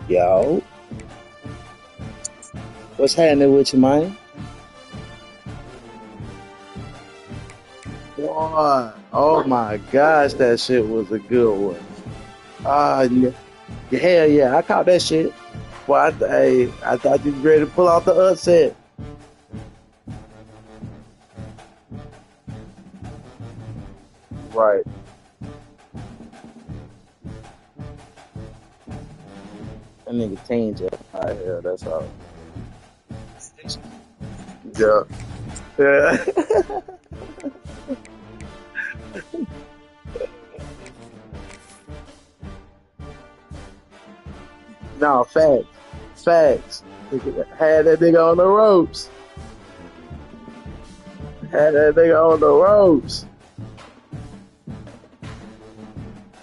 Yo, what's happening with you, man? Boy, oh my gosh, that shit was a good one. Yeah, hell yeah, I caught that shit. Boy, I thought you was ready to pull out the upset. Right. That nigga Teen just out here, that's all. Yeah. Yeah. No, facts. Facts. Had that nigga on the ropes. Had that nigga on the ropes.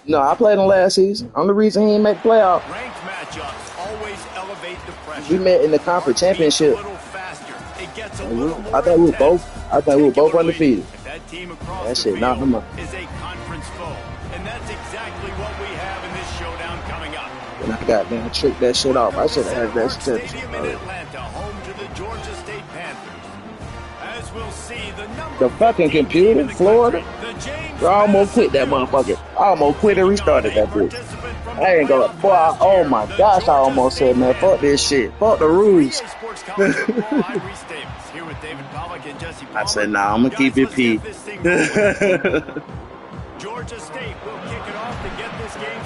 No, I played him last season. I'm the reason he didn't make the playoff. Ranked matchups always elevate the pressure. We met in the conference championship. A little faster. It gets a little more I think we were both undefeated. That team across That the shit knocked field him out. is a conference foe, and that's exactly what we have in this showdown coming up. And I goddamn tricked that shit off. I should have had that shit. Stadium in Atlanta, home to the Georgia State Panthers. As we'll see, the fucking computer, Florida. Bro, I almost quit that motherfucker. I almost quit and restarted that bitch. I ain't gonna, boy, oh my gosh, I almost said, man, fuck this shit. Fuck the rules. I said, nah, I'm gonna keep it P. Georgia State will kick it off to get this game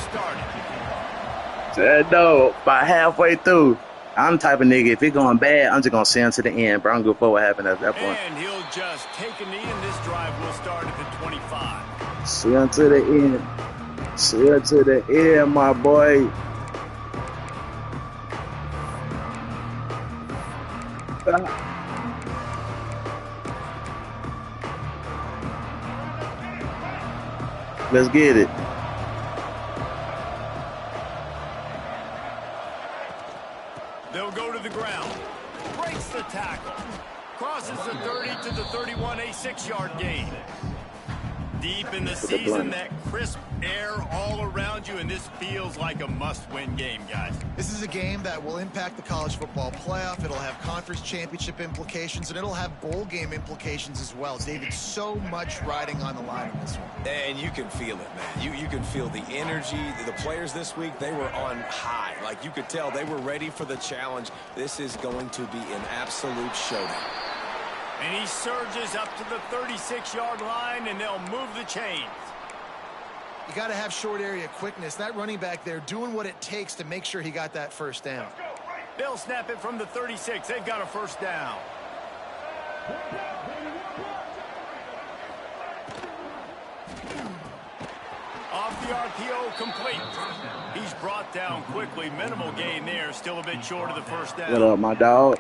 started. No, about halfway through. I'm the type of nigga, if it going bad, I'm just gonna see him to the end, bro. I'm gonna go for what happened at that point. And he'll just take a knee, and this drive will start at the 25. See him to the end. See him to the end, my boy. Let's get it. They'll go to the ground. Breaks the tackle. Crosses the 30 to the 31, a 6-yard gain. Deep in the season, that crisp air all around you, and this feels like a must-win game, guys. This is a game that will impact the college football playoff. It'll have conference championship implications, and it'll have bowl game implications as well. David, so much riding on the line in this one. And you can feel it, man. You can feel the energy. The players this week, they were on high. Like, you could tell they were ready for the challenge. This is going to be an absolute showdown. And he surges up to the 36-yard line, and they'll move the chains. You got to have short area quickness. That running back there doing what it takes to make sure he got that first down. They'll snap it from the 36. They've got a first down. Off the RPO, complete. He's brought down quickly. Minimal gain there. Still a bit short of the first down. What up, my dog?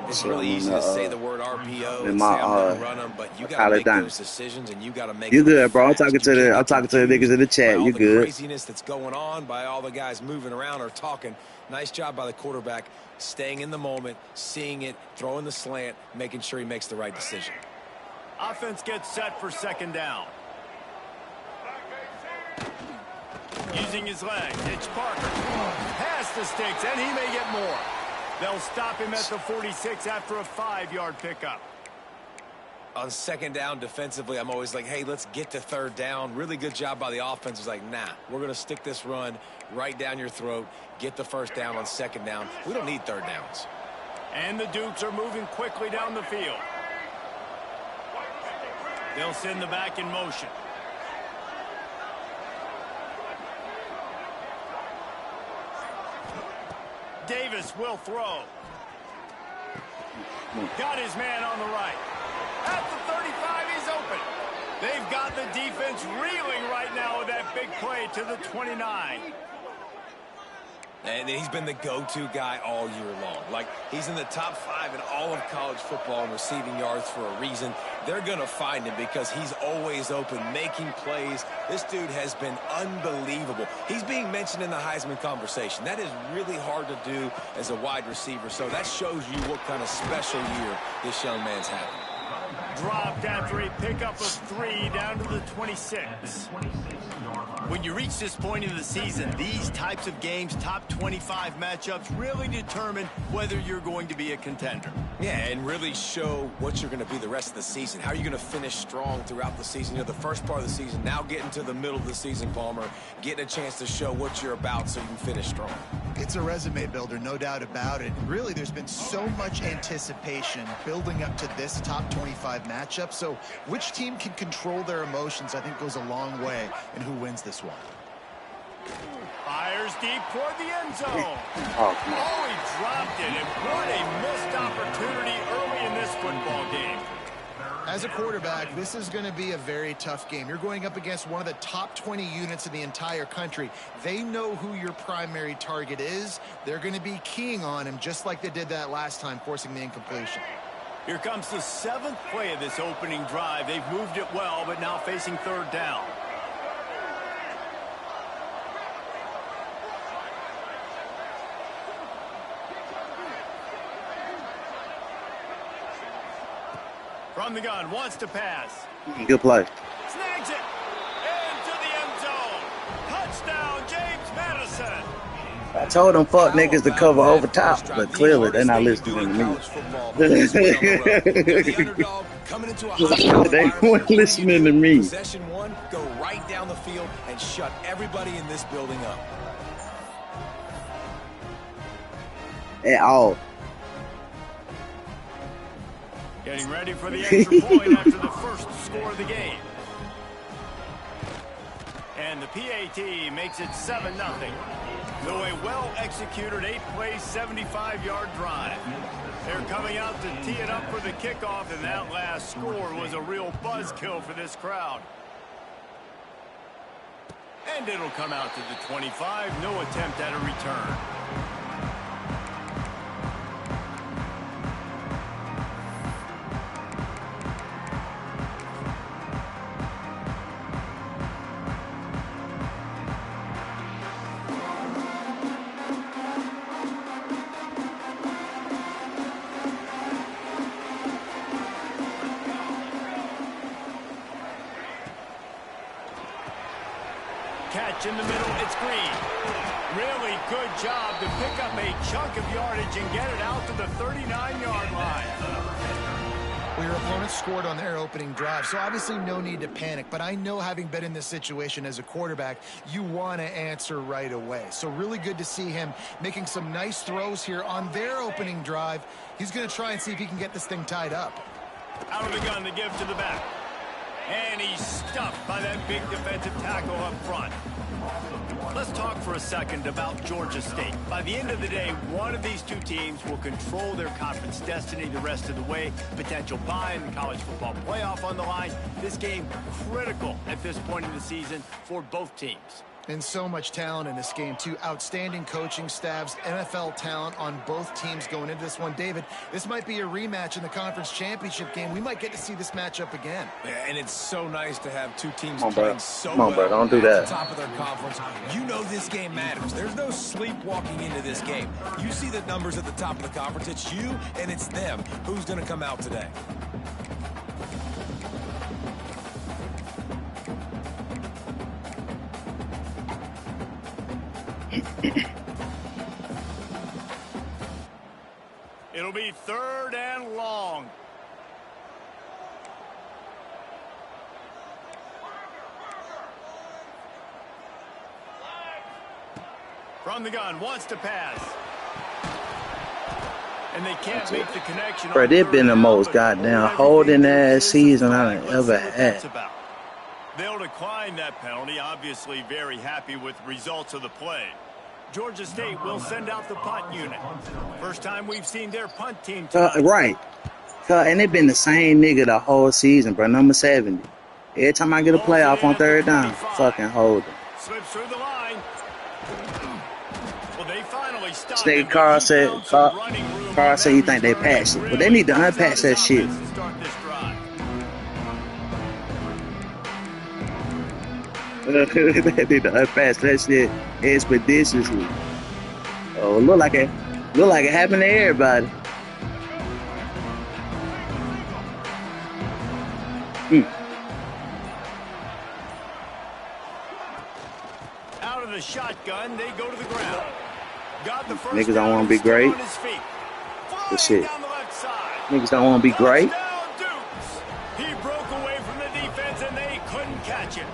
It's really easy to say the word RPO and my, say I'm gonna run them, but you gotta make those decisions, and you gotta make. You good, bro? I'm talking to the niggas in the chat. You good? The craziness that's going on by all the guys moving around or talking. Nice job by the quarterback, staying in the moment, seeing it, throwing the slant, making sure he makes the right decision. Offense gets set for second down. Using his legs, it's Parker. Past the sticks, and he may get more. They'll stop him at the 46 after a 5-yard pickup. On second down defensively, I'm always like, hey, let's get to third down. Really good job by the offense. It's like, nah, we're going to stick this run right down your throat, get the first down on second down. We don't need third downs. And the Dukes are moving quickly down the field. They'll send the back in motion. Davis will throw. Got his man on the right. At the 35, he's open. They've got the defense reeling right now with that big play to the 29. And he's been the go-to guy all year long. Like, he's in the top 5 in all of college football in receiving yards for a reason. They're going to find him because he's always open, making plays. This dude has been unbelievable. He's being mentioned in the Heisman conversation. That is really hard to do as a wide receiver. So that shows you what kind of special year this young man's having. Dropped after a pickup of 3 down to the 26. When you reach this point in the season, these types of games, top 25 matchups, really determine whether you're going to be a contender. Yeah, and really show what you're going to be the rest of the season. How are you going to finish strong throughout the season? You know, the first part of the season, now getting to the middle of the season, Palmer, getting a chance to show what you're about so you can finish strong. It's a resume builder, no doubt about it. Really, there's been so much anticipation building up to this top 25 matchup. So which team can control their emotions, I think, goes a long way in who wins this one. Fires deep toward the end zone. Oh, He dropped it, and what a missed opportunity early in this football game. As a quarterback, this is going to be a very tough game. You're going up against one of the top 20 units in the entire country. They know who your primary target is. They're going to be keying on him just like they did that last time, forcing the incompletion. Here comes the 7th play of this opening drive. They've moved it well, but now facing 3rd down. From the gun, wants to pass. good play. Snags it. Into the end zone. Touchdown, James Madison. I told them fuck niggas to cover over top, but clearly they're not listening to me. They weren't listening to me. Possession 1, go right down the field and shut everybody in this building up. At all. Getting ready for the extra point after the first score of the game. And the PAT makes it 7-0. So a well-executed 8-play, 75-yard drive. They're coming out to tee it up for the kickoff, and that last score was a real buzzkill for this crowd. And it'll come out to the 25. No attempt at a return. Catch in the middle, it's Green. Really good job to pick up a chunk of yardage and get it out to the 39-yard line. Well, your opponent scored on their opening drive, so obviously no need to panic. But I know, having been in this situation as a quarterback, you want to answer right away. So really good to see him making some nice throws here on their opening drive. He's going to try and see if he can get this thing tied up. Out of the gun to give to the back. And he's stuffed by that big defensive tackle up front. Let's talk for a second about Georgia State. By the end of the day, one of these two teams will control their conference destiny the rest of the way. Potential bye in the college football playoff on the line. This game critical at this point in the season for both teams. And so much talent in this game, too. Outstanding coaching staffs, NFL talent on both teams going into this one. David, this might be a rematch in the conference championship game. We might get to see this matchup again. Yeah, and it's so nice to have two teams Come on, playing bro. so Come on, well bro. Don't do at that. the top of their conference. You know this game matters. There's no sleepwalking into this game. You see the numbers at the top of the conference. It's you and it's them. Who's going to come out today? It'll be 3rd and long. From the gun, wants to pass. And they can't make the connection. Bro, this been the most goddamn holding ass season I done ever had. They'll decline that penalty, obviously very happy with results of the play. Georgia State will send out the punt unit. First time we've seen their punt team tonight. Right. And it been the same nigga the whole season, bro. Number 70. Every time I get a playoff on 3rd down, fucking hold it. Slips through the line. Well, they finally stopped. This nigga Carl said you think they passed it. But they need to unpass that shit. They need to unpass that shit expeditiously. Oh, look like it happened to everybody. out of the shotgun. They go to the ground. Got the first Niggas don't down want to be and still great. on his feet. Good Flying shit. down the left side. Niggas don't want to be great. Touchdown, Dukes. He broke away from the defense, and they couldn't catch him.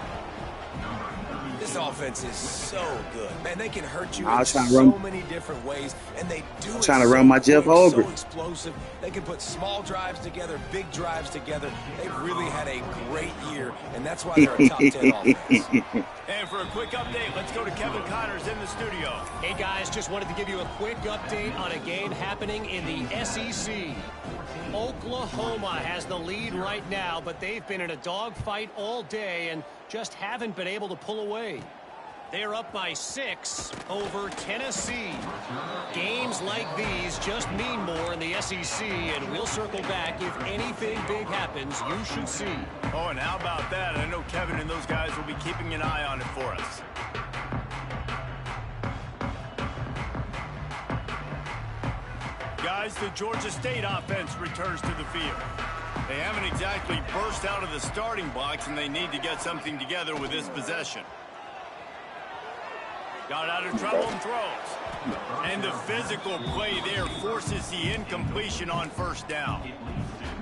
This offense is so good. Man, they can hurt you I in was trying to so run- many different ways, and they do it trying to so run my Jeff quick, Holbrook. so explosive. They can put small drives together, big drives together. They've really had a great year, and that's why they're a top 10 offense. And for a quick update, let's go to Kevin Connors in the studio. Hey, guys, just wanted to give you a quick update on a game happening in the SEC. Oklahoma has the lead right now, but they've been in a dogfight all day and just haven't been able to pull away. They're up by 6 over Tennessee. Games like these just mean more in the SEC, and we'll circle back. If anything big happens, you should see. Oh, and how about that? I know Kevin and those guys will be keeping an eye on it for us. Guys, the Georgia State offense returns to the field. They haven't exactly burst out of the starting blocks, and they need to get something together with this possession. Got out of trouble and throws. And the physical play there forces the incompletion on first down.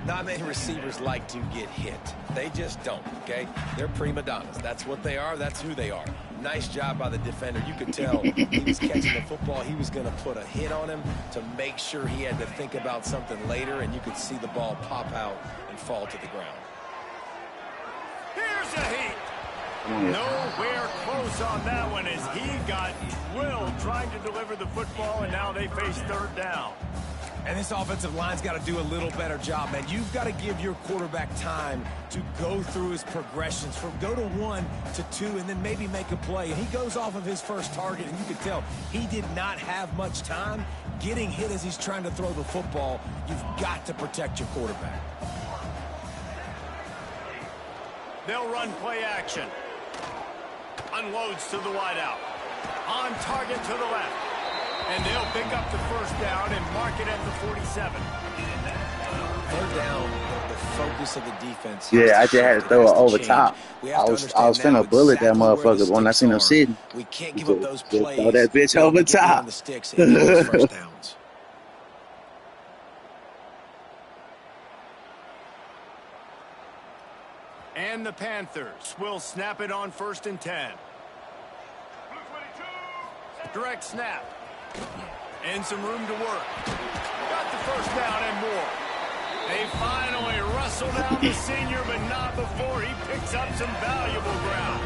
Not many receivers like to get hit. They just don't, okay? They're prima donnas. That's what they are. That's who they are. Nice job by the defender. You could tell he was catching the football. He was going to put a hit on him to make sure he had to think about something later, and you could see the ball pop out and fall to the ground. Here's a heat. Nowhere close on that one as he got drilled trying to deliver the football, and now they face third down. And this offensive line's got to do a little better job, man. You've got to give your quarterback time to go through his progressions from go to 1 to 2 and then maybe make a play. And he goes off of his first target, and you can tell he did not have much time getting hit as he's trying to throw the football. You've got to protect your quarterback. They'll run play action. Unloads to the wideout. On target to the left. And they'll pick up the first down and mark it at the 47. Third down, the focus of the defense. Yeah, I just had to throw it over top. I was finna bullet that motherfucker when I seen him sitting. We can't give up those plays. Throw that bitch over top. On the sticks and get those first downs. And the Panthers will snap it on 1st and 10. Direct snap. And some room to work. Got the first down and more. They finally wrestle down the senior, but not before he picks up some valuable ground.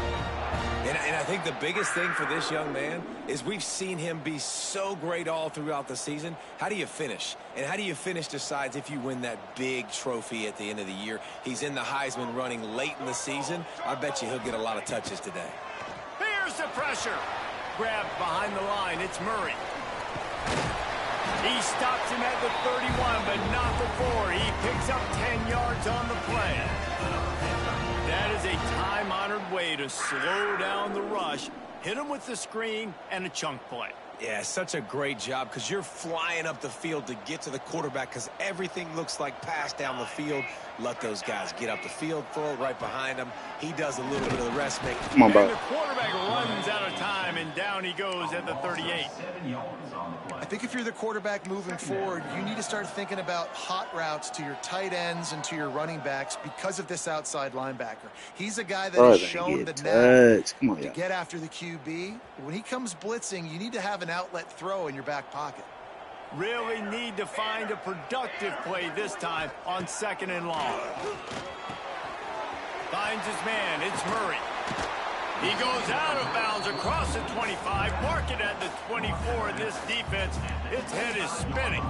And I think the biggest thing for this young man is we've seen him be so great all throughout the season. How do you finish? And how do you finish decides if you win that big trophy at the end of the year. He's in the Heisman running late in the season. I bet you he'll get a lot of touches today. Here's the pressure. Grabbed behind the line. It's Murray. He stops him at the 31, but not before. He picks up 10 yards on the play. That is a time-honored way to slow down the rush, hit him with the screen, and a chunk play. Yeah, such a great job because you're flying up the field to get to the quarterback because everything looks like pass down the field. Let those guys get up the field, throw it right behind him. He does a little bit of the rest. Come on, bro. And the quarterback runs out of time, and down he goes at the 38. I think if you're the quarterback moving forward, you need to start thinking about hot routes to your tight ends and to your running backs because of this outside linebacker. He's a guy that has shown the knack to get after the QB. When he comes blitzing, you need to have an outlet throw in your back pocket. Really need to find a productive play this time on 2nd and long. Finds his man. It's Murray. He goes out of bounds across the 25. Mark it at the 24. And this defense, its head is spinning.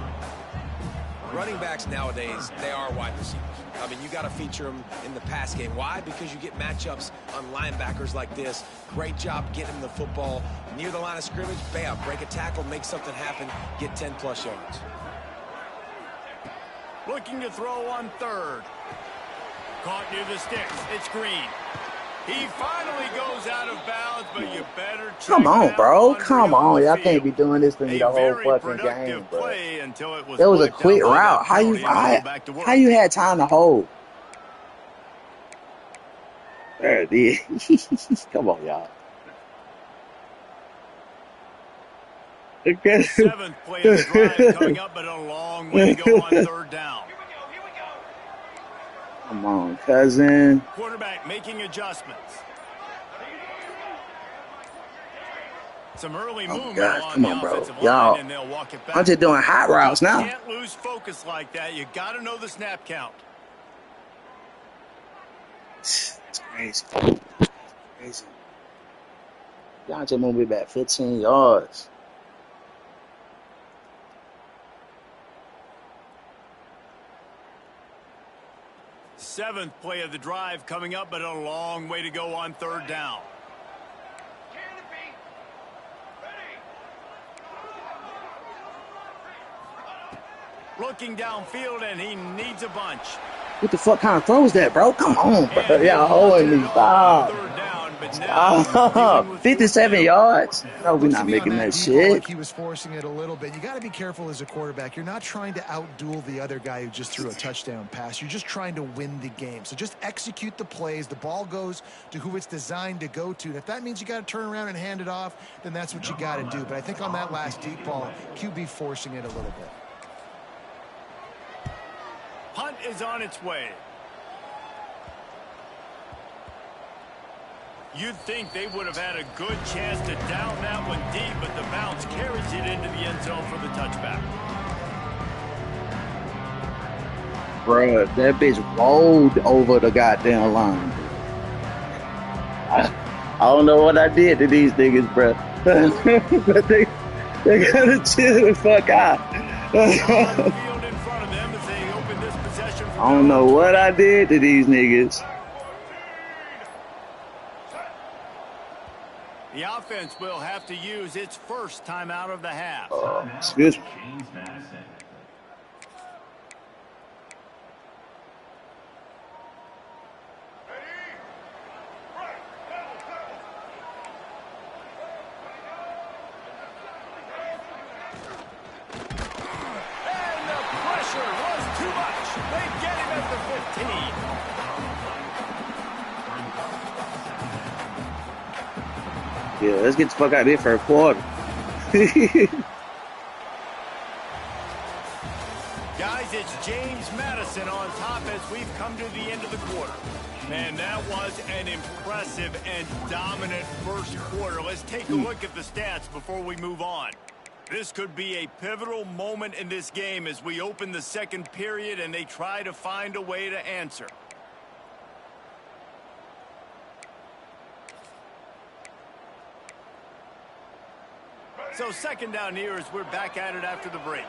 Running backs nowadays, they are wide receivers. I mean, you got to feature them in the pass game. Why? Because you get matchups on linebackers like this. Great job getting the football near the line of scrimmage. Bam, break a tackle, make something happen, get 10-plus yards. Looking to throw on 3rd. Caught near the sticks. It's Green. He finally goes out of bounds, but you better check. Come on, bro. Come on. Y'all field. can't be doing this to me the whole fucking game, bro. It was a quick route. How you had time to hold? There it is. Come on, y'all. Seventh play of the drive coming up, but a long way to go on third down. Come on, cousin. Quarterback making adjustments. Some early movement along Come the on, bro. offensive line, Y'all, and they'll walk it back. I'm just doing hot routes now. You can't lose focus like that. You got to know the snap count. It's crazy. Crazy. Y'all just moved me back 15 yards. Seventh play of the drive coming up, but a long way to go on third down. Looking downfield, and he needs a bunch. What the fuck kind of throw is that, bro? Come on, bro. Y'all holding me. Stop. Stop. 57 yards? No, we're not making that shit. Like he was forcing it a little bit. You got to be careful as a quarterback. You're not trying to outduel the other guy who just threw a touchdown pass. You're just trying to win the game. So just execute the plays. The ball goes to who it's designed to go to. And if that means you got to turn around and hand it off, then that's what you got to do. But I think on that last deep ball, QB forcing it a little bit. Punt is on its way. You'd think they would have had a good chance to down that one deep, but the bounce carries it into the end zone for the touchback. Bruh, that bitch rolled over the goddamn line. I don't know what I did to these niggas, bruh. But they gotta chill the fuck out. I don't know what I did to these niggas. The offense will have to use its first time out of the half. Excuse me. And the pressure was too much. They get him at the 15. Yeah, let's get the fuck out of here for a quarter. Guys, it's James Madison on top as we've come to the end of the quarter. Man, that was an impressive and dominant first quarter. Let's take a look at the stats before we move on. This could be a pivotal moment in this game as we open the second period and they try to find a way to answer. So second down here as we're back at it after the break.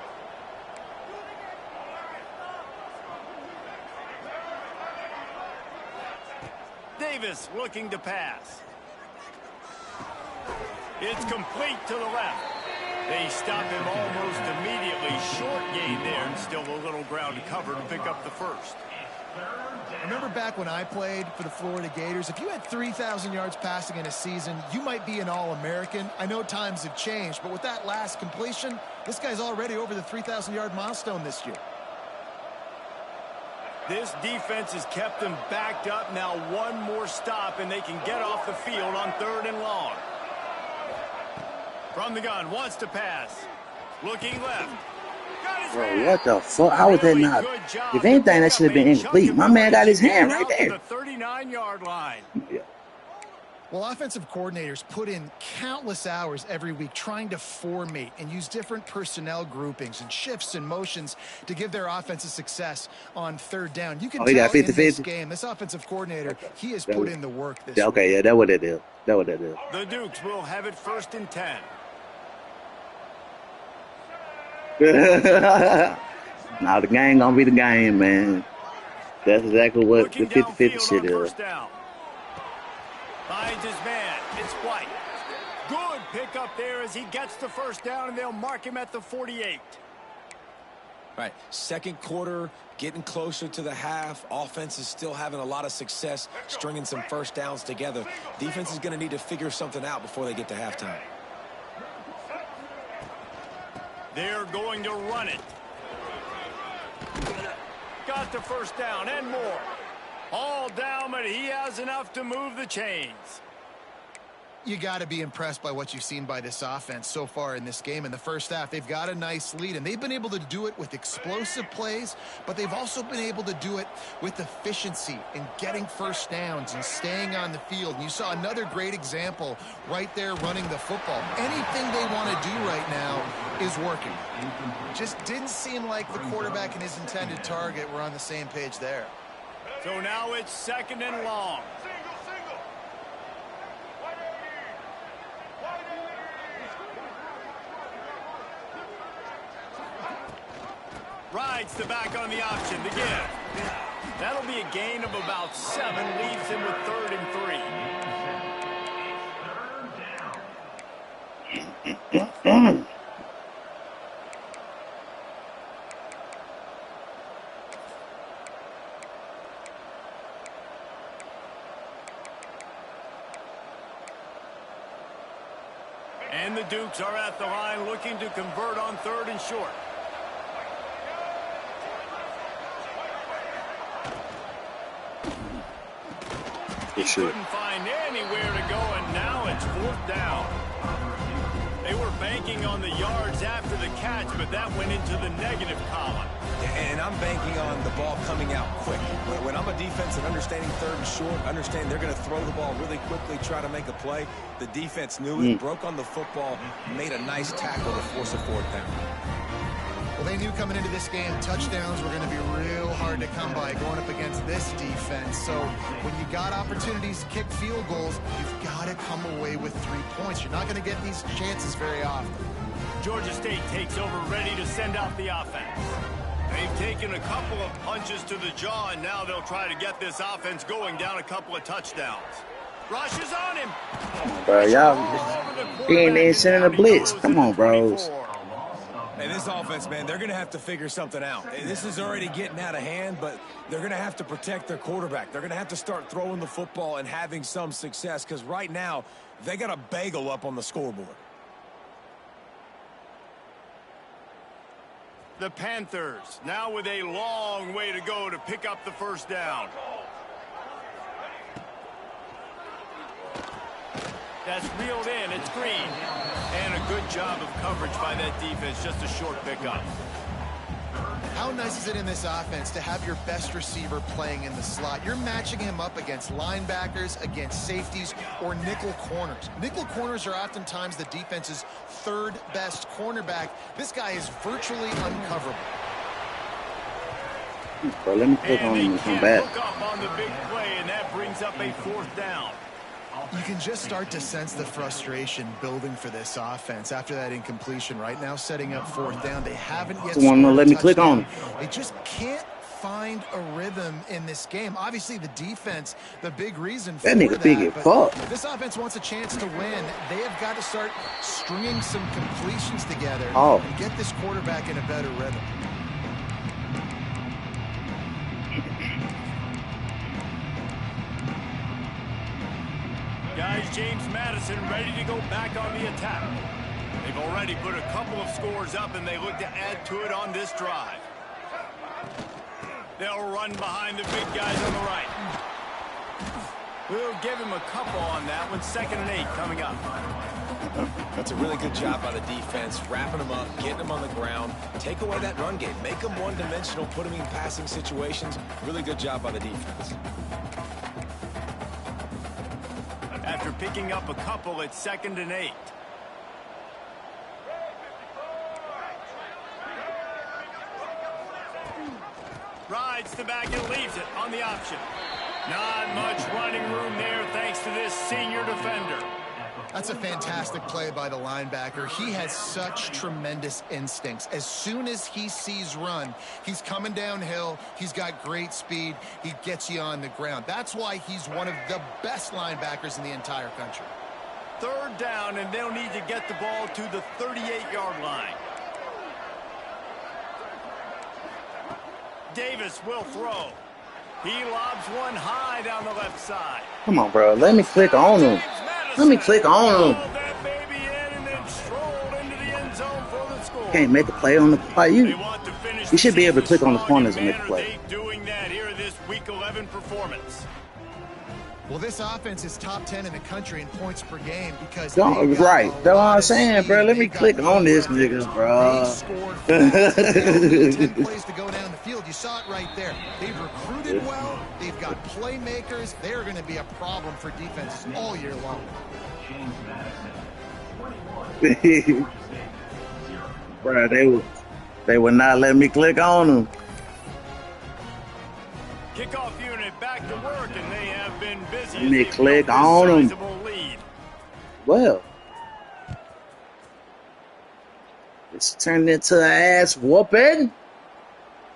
Davis looking to pass. It's complete to the left. They stop him almost immediately. Short gain there and still a little ground to cover to pick up the first. Remember back when I played for the Florida Gators, if you had 3,000 yards passing in a season, you might be an All-American. I know times have changed, but with that last completion, this guy's already over the 3,000-yard milestone this year. This defense has kept them backed up. Now one more stop, and they can get off the field on third and long. From the gun, wants to pass. Looking left. Bro, what the fuck? How was that not? If anything, that should have been incomplete. My man got his hand right there. The 39-yard line. Yeah. Well, offensive coordinators put in countless hours every week trying to formate and use different personnel groupings and shifts and motions to give their offensive success on third down. You can tell got 50, in this 50? game, this offensive coordinator, he has put in the work this week. Okay, yeah, that's what it is. That's what it is. The Dukes will have it first and 10. Now the game gonna be the game, man. That's exactly what the 50-50 shit is. Finds his man. It's White. Good pickup there as he gets the first down, and they'll mark him at the 48. Right, second quarter, getting closer to the half. Offense is still having a lot of success stringing some first downs together. Defense is going to need to figure something out before they get to halftime. They're going to run it. Got the first down and more. All down, but he has enough to move the chains. You got to be impressed by what you've seen by this offense so far in this game. In the first half, they've got a nice lead, and they've been able to do it with explosive plays, but they've also been able to do it with efficiency and getting first downs and staying on the field. And you saw another great example right there running the football. Anything they want to do right now is working. Just didn't seem like the quarterback and his intended target were on the same page there. So now it's 2nd and long. Rides the back on the option to give. That'll be a gain of about 7, leaves him with 3rd and 3. And the Dukes are at the line looking to convert on 3rd and short. He couldn't find anywhere to go, and now it's 4th down. They were banking on the yards after the catch, but that went into the negative column. And I'm banking on the ball coming out quick. When I'm a defense and understanding 3rd and short, understand they're going to throw the ball really quickly, try to make a play. The defense knew it, broke on the football, made a nice tackle to force a 4th down. Well, they knew coming into this game, touchdowns were going to be real hard to come by going up against this defense. So when you got opportunities to kick field goals, you've got to come away with 3 points. You're not going to get these chances very often. Georgia State takes over, ready to send out the offense. They've taken a couple of punches to the jaw, and now they'll try to get this offense going down a couple of touchdowns. Rushes on him. Bro, y'all ain't sending a blitz. Come on, bros. And this offense, man, they're going to have to figure something out. This is already getting out of hand, but they're going to have to protect their quarterback. They're going to have to start throwing the football and having some success, because right now they got a bagel up on the scoreboard. The Panthers now with a long way to go to pick up the 1st down. That's reeled in. It's Green. And a good job of coverage by that defense. Just a short pickup. How nice is it in this offense to have your best receiver playing in the slot? You're matching him up against linebackers, against safeties, or nickel corners. Nickel corners are oftentimes the defense's 3rd best cornerback. This guy is virtually uncoverable. Bro, let me click on him and come back. Look up on the big play, and that brings up a 4th down. You can just start to sense the frustration building for this offense after that incompletion. Right now, setting up 4th down. They haven't yet scored a let me touchdown. click on him. They just can't find a rhythm in this game. Obviously, the defense, the big reason for that nigga big as fuck. This offense wants a chance to win. They have got to start stringing some completions together and get this quarterback in a better rhythm. Guys, James Madison ready to go back on the attack. They've already put a couple of scores up, and they look to add to it on this drive. They'll run behind the big guys on the right. We'll give him a couple on that one. 2nd and 8 coming up. That's a really good job by the defense, wrapping them up, getting them on the ground. Take away that run game. Make them one-dimensional, put them in passing situations. Really good job by the defense. After picking up a couple, it's 2nd and 8. Rides the back and leaves it on the option. Not much running room there thanks to this senior defender. That's a fantastic play by the linebacker. He has such tremendous instincts. As soon as he sees run, he's coming downhill. He's got great speed. He gets you on the ground. That's why he's one of the best linebackers in the entire country. 3rd down, and they'll need to get the ball to the 38-yard line. Davis will throw. He lobs one high down the left side. Come on, bro. Let me click on him. Let me click on him. Can't make a play on the play. You should be able to click on the corners and make a play. Doing that here this week 11 performance. Well, this offense is top 10 in the country in points per game because right. That's what I'm saying, bro. Let me click on this nigga, bro. They scored fast. They only need 10 plays to go down the field. You saw it right there. They've recruited well. They've got playmakers. They're going to be a problem for defenses all year long. Bro, they would not let me click on them. Kickoff unit back to work, and they have been busy. Let me click on them. Well, it's turned into an ass whooping.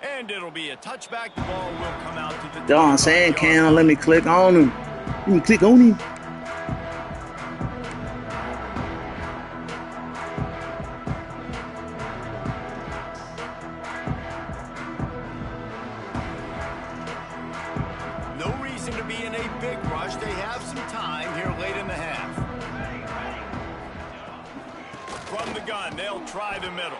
And it'll be a touchback. The ball will come out to the. That's what I'm saying, Cam. Let me click on him. Let me click on him. No reason to be in a big rush. They have some time here late in the half. From the gun, they'll try the middle.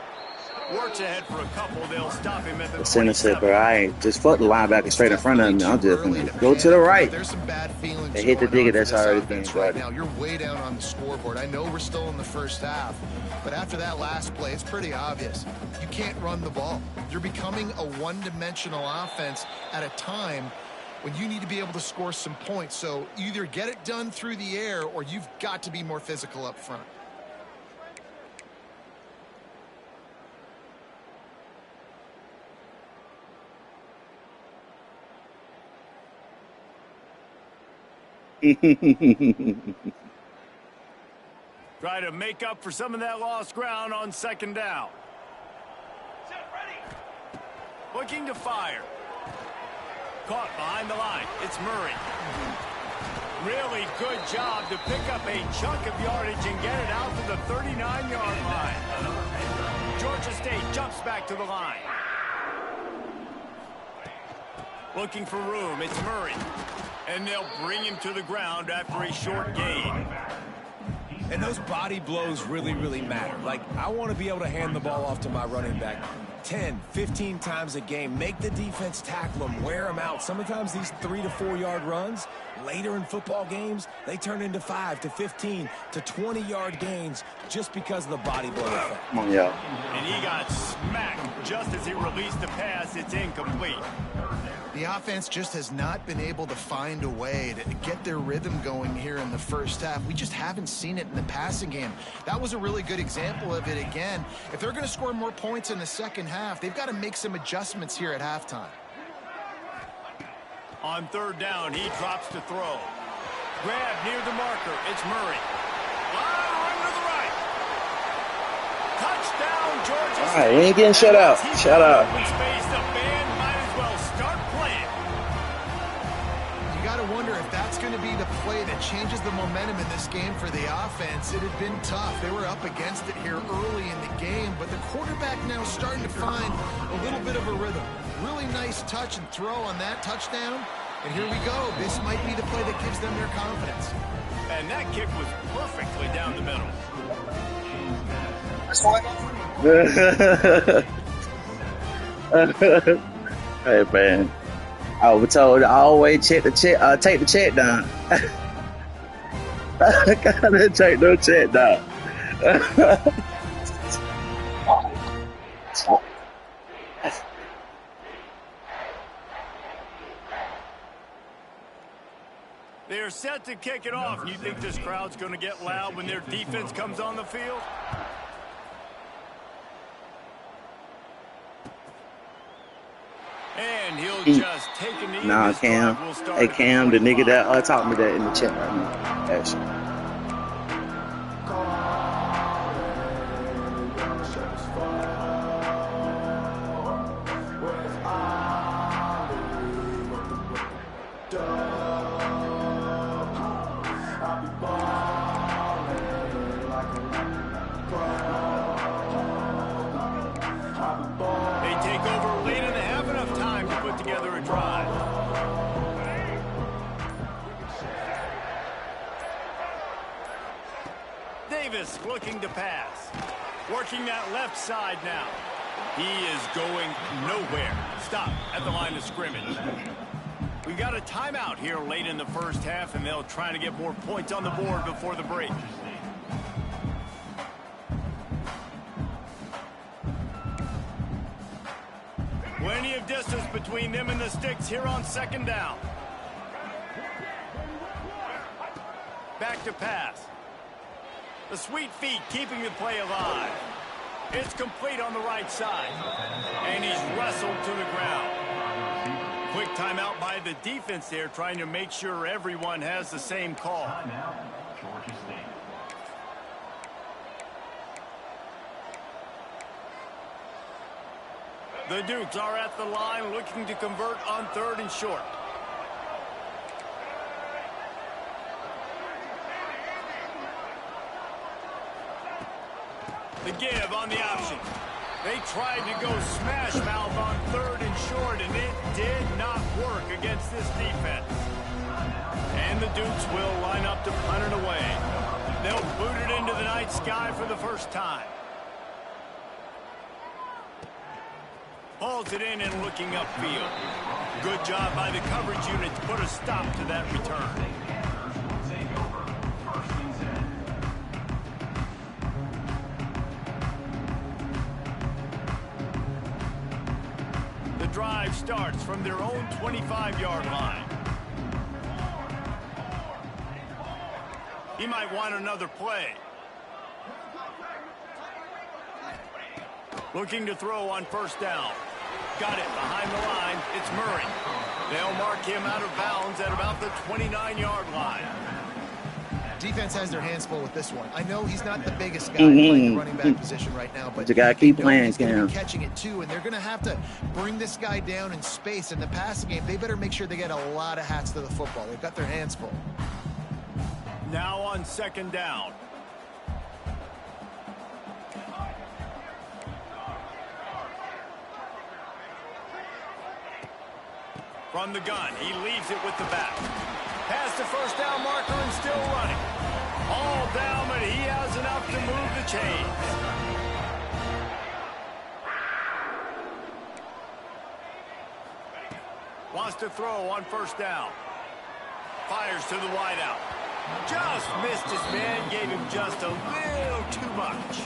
Works ahead for a couple. They'll stop him at the center said, bro, I ain't just fuck the linebacker straight in front of me. I'm just gonna go to the right. There's some bad feelings. They hit the digger. That's already been right now. You're way down on the scoreboard. I know we're still in the first half, but after that last play, it's pretty obvious. You can't run the ball. You're becoming a one-dimensional offense at a time when you need to be able to score some points. So either get it done through the air or you've got to be more physical up front. Try to make up for some of that lost ground on second down. Looking to fire. Caught behind the line. It's Murray. Really good job to pick up a chunk of yardage and get it out to the 39-yard line. Georgia State jumps back to the line. Looking for room. It's Murray. And they'll bring him to the ground after a short gain. And those body blows really, really matter. Like, I want to be able to hand the ball off to my running back 10, 15 times a game. Make the defense tackle him, wear him out. Sometimes these 3 to 4 yard runs, later in football games, they turn into 5 to 15 to 20-yard gains just because of the body blow effect. Come on, y'all. And he got smacked just as he released the pass. It's incomplete. The offense just has not been able to find a way to get their rhythm going here in the first half. We just haven't seen it in the passing game. That was a really good example of it again. If they're going to score more points in the second half, they've got to make some adjustments here at halftime. On third down, he drops to throw. Grab near the marker. It's Murray. Run to the right. Touchdown, Georgia State. All right, we ain't getting shut out. Shut up. Space, the band might as well start playing. You got to wonder if that's going to be the play that changes the momentum in this game for the offense. It had been tough. They were up against it here early in the game, but the quarterback now starting to find a little bit of a rhythm. Really nice touch and throw on that touchdown. And here we go. This might be the play that gives them their confidence. And that kick was perfectly down the middle. Hey, man. I was told to always take the check down. I gotta take no check down. They're set to kick it off. You think this crowd's going to get loud when their defense comes on the field? And he'll just take a knee. Nah, Cam. Hey, Cam, the nigga that taught me that in the chat right now. Actually. Looking to pass. Working that left side now. He is going nowhere. Stop at the line of scrimmage. We got a timeout here late in the first half, and they'll try to get more points on the board before the break. Plenty of distance between them and the sticks here on second down. Back to pass. The sweet feet keeping the play alive. It's complete on the right side. And he's wrestled to the ground. Quick timeout by the defense there, trying to make sure everyone has the same call. The Dukes are at the line looking to convert on 3rd and short. The give on the option. They tried to go smash mouth on 3rd and short, and it did not work against this defense. And the Dukes will line up to punt it away. They'll boot it into the night sky for the first time. Hauls it in and looking upfield. Good job by the coverage unit to put a stop to that return. The drive starts from their own 25-yard line. He might want another play. Looking to throw on 1st down. Got it behind the line. It's Murray. They'll mark him out of bounds at about the 29-yard line. Defense has their hands full with this one. I know he's not the biggest guy playing the running back position right now, but you gotta keep playing, he's going to Cam. be catching it too, and they're going to have to bring this guy down in space. In the passing game, they better make sure they get a lot of hats to the football. They've got their hands full. Now on 2nd down. From the gun, he leaves it with the back. Past the 1st down marker and still running. All down, but he has enough to move the chains. Wants to throw on 1st down. Fires to the wideout. Just missed his man, gave him just a little too much.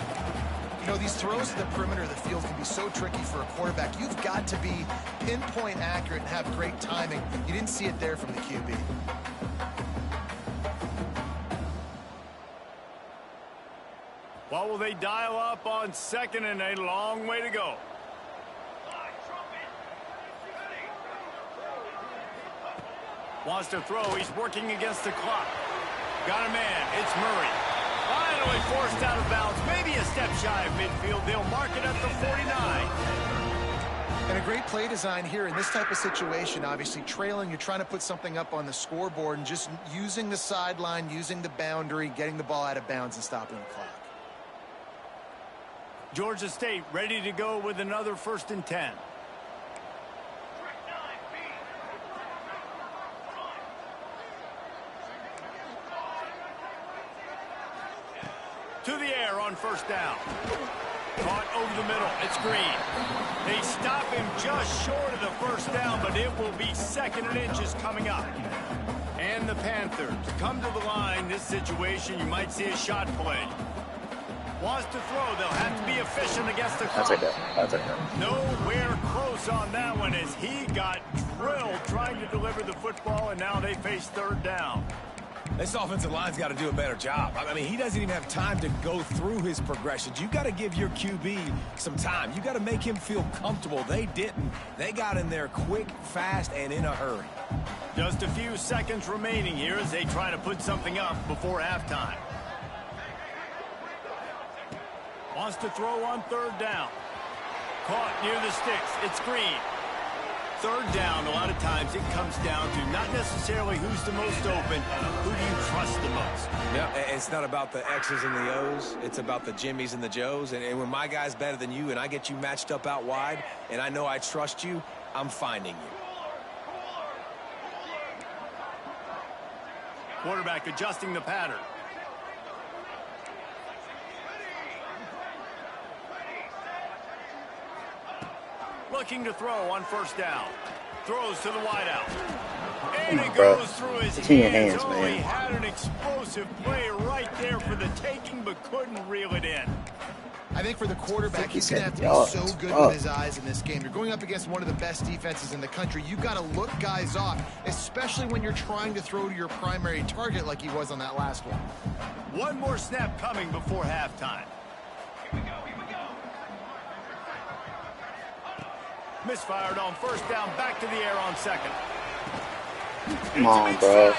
You know, these throws to the perimeter of the field can be so tricky for a quarterback. You've got to be pinpoint accurate and have great timing. You didn't see it there from the QB. What will they dial up on 2nd and a long way to go? Wants to throw. He's working against the clock. Got a man. It's Murray. Finally forced out of bounds. Maybe a step shy of midfield. They'll mark it at the 49. And a great play design here in this type of situation. Obviously trailing, you're trying to put something up on the scoreboard, and just using the sideline, using the boundary, getting the ball out of bounds and stopping the clock. Georgia State ready to go with another 1st and 10. To the air on 1st down. Caught over the middle. It's Green. They stop him just short of the 1st down, but it will be 2nd and inches coming up. And the Panthers come to the line. This situation, you might see a shot play. Wants to throw. They'll have to be efficient against the clock. I'll take that. Nowhere close on that one as he got drilled trying to deliver the football, and now they face 3rd down. This offensive line's got to do a better job. I mean, he doesn't even have time to go through his progressions. You got to give your QB some time. You got to make him feel comfortable. They didn't. They got in there quick, fast, and in a hurry. Just a few seconds remaining here as they try to put something up before halftime. Wants to throw on 3rd down. Caught near the sticks. It's Green. 3rd down, a lot of times it comes down to not necessarily who's the most open, who do you trust the most? Yeah, it's not about the X's and the O's. It's about the Jimmies and the Joes. And when my guy's better than you and I get you matched up out wide and I know I trust you, I'm finding you. Quarterback adjusting the pattern. Looking to throw on 1st down. Throws to the wideout. And Come it on, bro. goes through his It's in your hands. hands, Oh, he man. had an explosive play right there for the taking, but couldn't reel it in. I think for the quarterback, he's going to have to yards. be so good with his eyes in this game. You're going up against one of the best defenses in the country. You've got to look guys off, especially when you're trying to throw to your primary target like he was on that last one. One more snap coming before halftime. Here we go. Misfired on first down, back to the air on second. Come on, bro.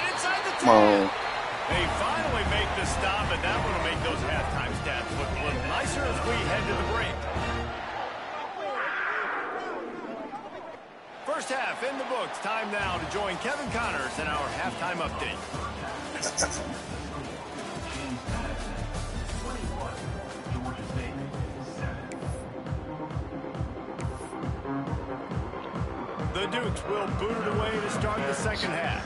Come on. They finally make the stop, and that one will make those halftime stats look a little nicer as we head to the break. First half in the books. Time now to join Kevin Connors in our halftime update. The Dukes will boot it away to start the second half.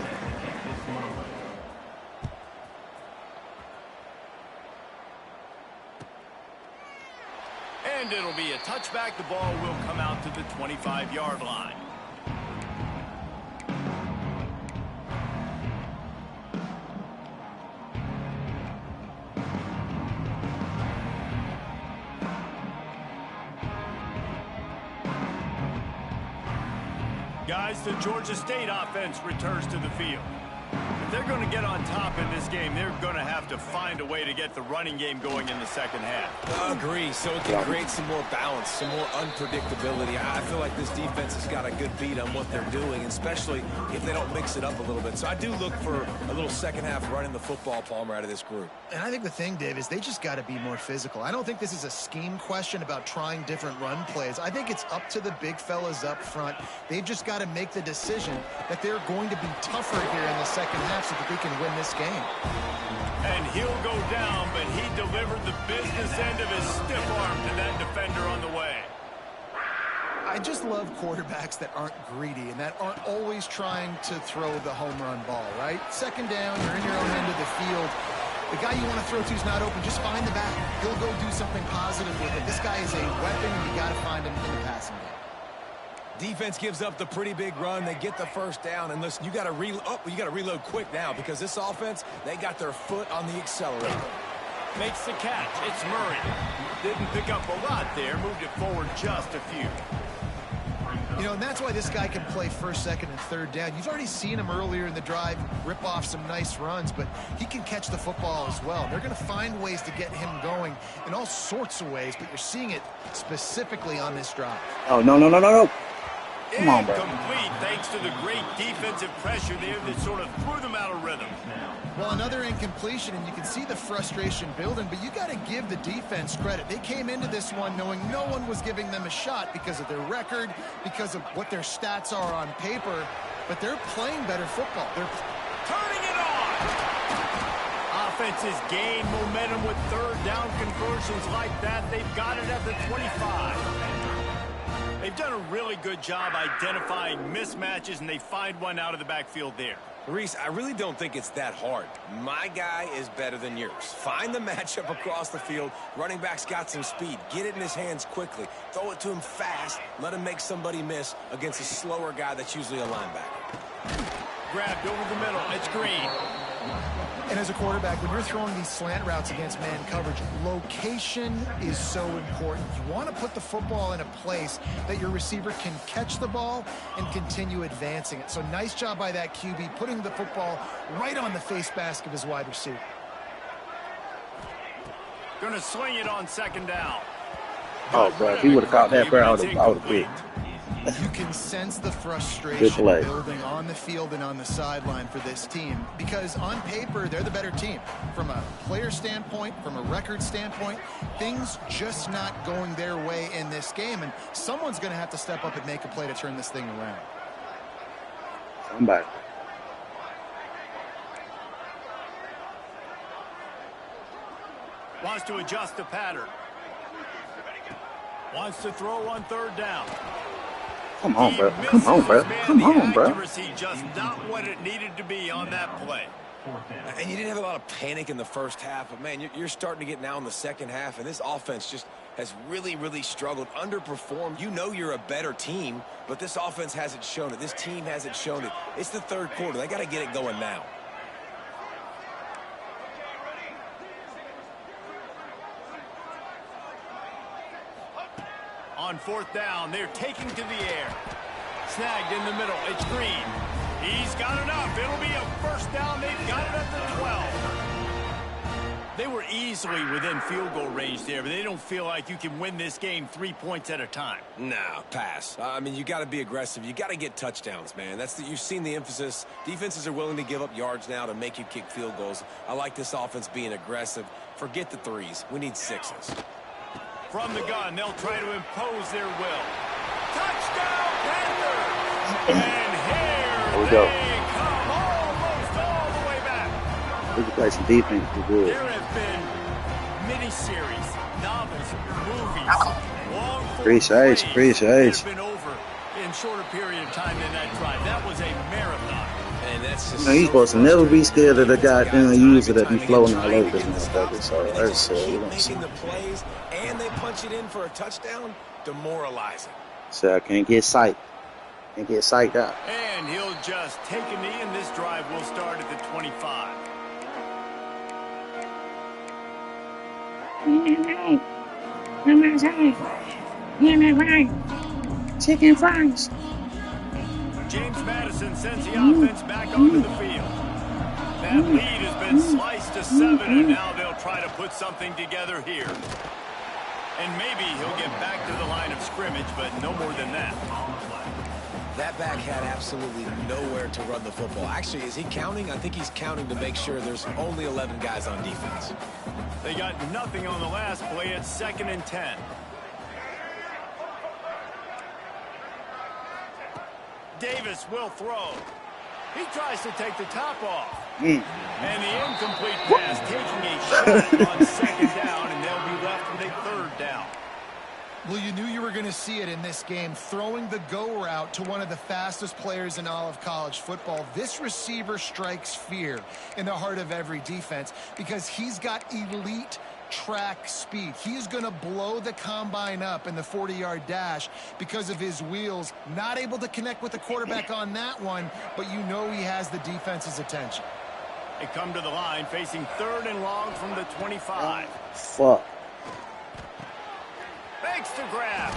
And it'll be a touchback. The ball will come out to the 25-yard line. Guys, the Georgia State offense returns to the field. If they're going to get on top in this game, they're going to have to find a way to get the running game going in the second half. Agree, so it can create some more balance, some more unpredictability. I feel like this defense has got a good beat on what they're doing, especially if they don't mix it up a little bit. So I do look for a little second half running the football, Palmer, out of this group. And I think the thing, Dave, is they just got to be more physical. I don't think this is a scheme question about trying different run plays. I think it's up to the big fellas up front. They've just got to make the decision that they're going to be tougher here in the second half so that they can win this game. And he'll go down, but he delivered the business end of his stiff arm to that defender on the way. I just love quarterbacks that aren't greedy and that aren't always trying to throw the home run ball, right? Second down, you're in your own end of the field. The guy you want to throw to is not open. Just find the back. He'll go do something positive with it. This guy is a weapon, and you got to find him in the passing game. Defense gives up the pretty big run. They get the first down. And listen, you got to reload quick now because this offense, they got their foot on the accelerator. Makes the catch. It's Murray. Didn't pick up a lot there. Moved it forward just a few. You know, and that's why this guy can play first, second, and third down. You've already seen him earlier in the drive rip off some nice runs, but he can catch the football as well. They're going to find ways to get him going in all sorts of ways, but you're seeing it specifically on this drive. Oh, no. Come on, bro. Incomplete thanks to the great defensive pressure there that sort of threw them out of rhythm. Well, another incompletion, and you can see the frustration building, but you got to give the defense credit. They came into this one knowing no one was giving them a shot because of their record, because of what their stats are on paper, but they're playing better football. They're turning it on. Offenses gain momentum with third down conversions like that. They've got it at the 25. They've done a really good job identifying mismatches, and they find one out of the backfield there. Reese, I really don't think it's that hard. My guy is better than yours. Find the matchup across the field. Running back's got some speed. Get it in his hands quickly. Throw it to him fast. Let him make somebody miss against a slower guy that's usually a linebacker. Grabbed over the middle. It's Green. And as a quarterback, when you're throwing these slant routes against man coverage, location is so important. You want to put the football in a place that your receiver can catch the ball and continue advancing it. So nice job by that QB, putting the football right on the face mask of his wide receiver. Going to swing it on second down. Oh, bro, if he would have caught that, bro, I would have quit. You can sense the frustration building on the field and on the sideline for this team because on paper, they're the better team. From a player standpoint, from a record standpoint, things just not going their way in this game, and someone's going to have to step up and make a play to turn this thing around. Somebody. Wants to adjust the pattern. Wants to throw on third down. Come on, bro. Come on, bro. Come on, bro. Accuracy just not what it needed to be on that play. And you didn't have a lot of panic in the first half, but, man, you're starting to get now in the second half, and this offense just has really, really struggled, underperformed. You know you're a better team, but this offense hasn't shown it. This team hasn't shown it. It's the third quarter. They got to get it going now. On fourth down, they're taking to the air. Snagged in the middle. It's Green. He's got enough. It'll be a first down. They've got it at the 12. They were easily within field goal range there, but they don't feel like you can win this game 3 points at a time. Nah, pass. I mean, you got to be aggressive. You got to get touchdowns, man. You've seen the emphasis. Defenses are willing to give up yards now to make you kick field goals. I like this offense being aggressive. Forget the threes. We need sixes. From the gun, they'll try to impose their will. Touchdown, Panthers! And here we go. they come almost all the way back. We can play some defense. Good. There have been miniseries, novels, movies, long Appreciate. that have been over in shorter period of time than that drive. That was a marathon. And that's just He's supposed to never be scared of the goddamn user that be floating all over this motherfucker. So that's we're gonna see. making the plays, and they punch it in for a touchdown. Demoralizing. So I can't get psyched. Can't get psyched out. And he'll just take a knee, and this drive will start at the 25. Chicken fries. James Madison sends the offense back onto the field. That lead has been sliced to 7, and now they'll try to put something together here. And maybe he'll get back to the line of scrimmage, but no more than that. That back had absolutely nowhere to run the football. Actually, is he counting? I think he's counting to make sure there's only 11 guys on defense. They got nothing on the last play. It's 2nd and 10. Davis will throw. He tries to take the top off. And the incomplete pass taking a shot on 2nd down, and they'll be left with a 3rd down. Well, you knew you were going to see it in this game, throwing the go route to one of the fastest players in all of college football. This receiver strikes fear in the heart of every defense because he's got elite track speed. He is going to blow the combine up in the 40-yard dash because of his wheels. Not able to connect with the quarterback on that one, but you know he has the defense's attention. They come to the line facing 3rd and long from the 25. Fuck. Makes the grab.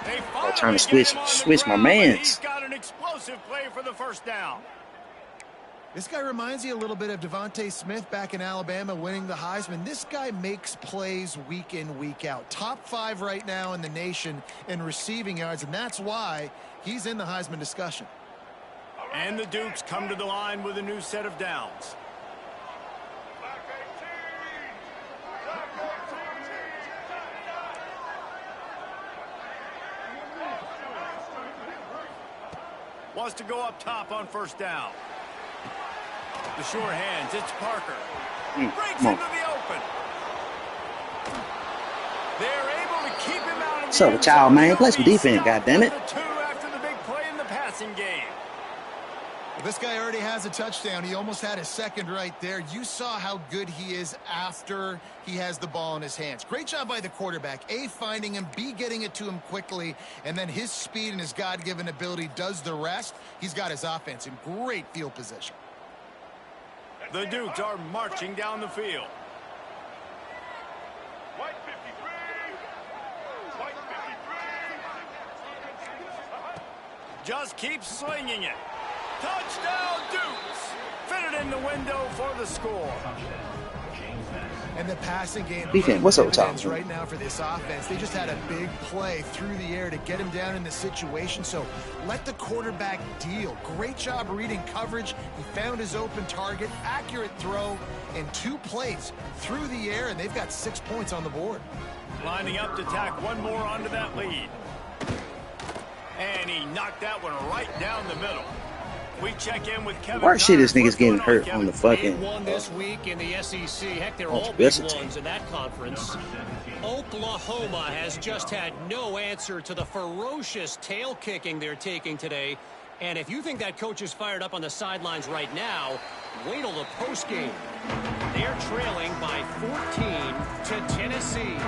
They I'm trying to finally get him on the switch my ground, but mans. He's got an explosive play for the 1st down. This guy reminds you a little bit of Devontae Smith back in Alabama winning the Heisman. This guy makes plays week in, week out. Top 5 right now in the nation in receiving yards, and that's why he's in the Heisman discussion. And the Dukes come to the line with a new set of downs. Wants to go up top on 1st down. The short hands, it's Parker. Breaks into the open. They're able to keep him out of the What's up with y'all, man? Play some defense, goddammit. The 2 after the big play in the passing game. Well, this guy already has a touchdown. He almost had a 2nd right there. You saw how good he is after he has the ball in his hands. Great job by the quarterback. A, finding him, B, getting it to him quickly, and then his speed and his God-given ability does the rest. He's got his offense in great field position. The Dukes are marching down the field. Just keep slinging it. Touchdown, Dukes! Fitted in the window for the score. And the passing game Defense, what's up with y'all? right now for this offense. They just had a big play through the air to get him down in the situation. So let the quarterback deal. Great job reading coverage. He found his open target, accurate throw, and 2 plays through the air, and they've got 6 points on the board. Lining up to tack one more onto that lead. And he knocked that one right down the middle. We check in with Kevin. Why shit this nigga's What's getting going hurt Kevin? on the fucking Big one this week in the SEC. Heck, they're all big Controversy. ones in that conference. Oklahoma has just had no answer to the ferocious tail kicking they're taking today. And if you think that coach is fired up on the sidelines right now, wait till the postgame. They're trailing by 14 to Tennessee.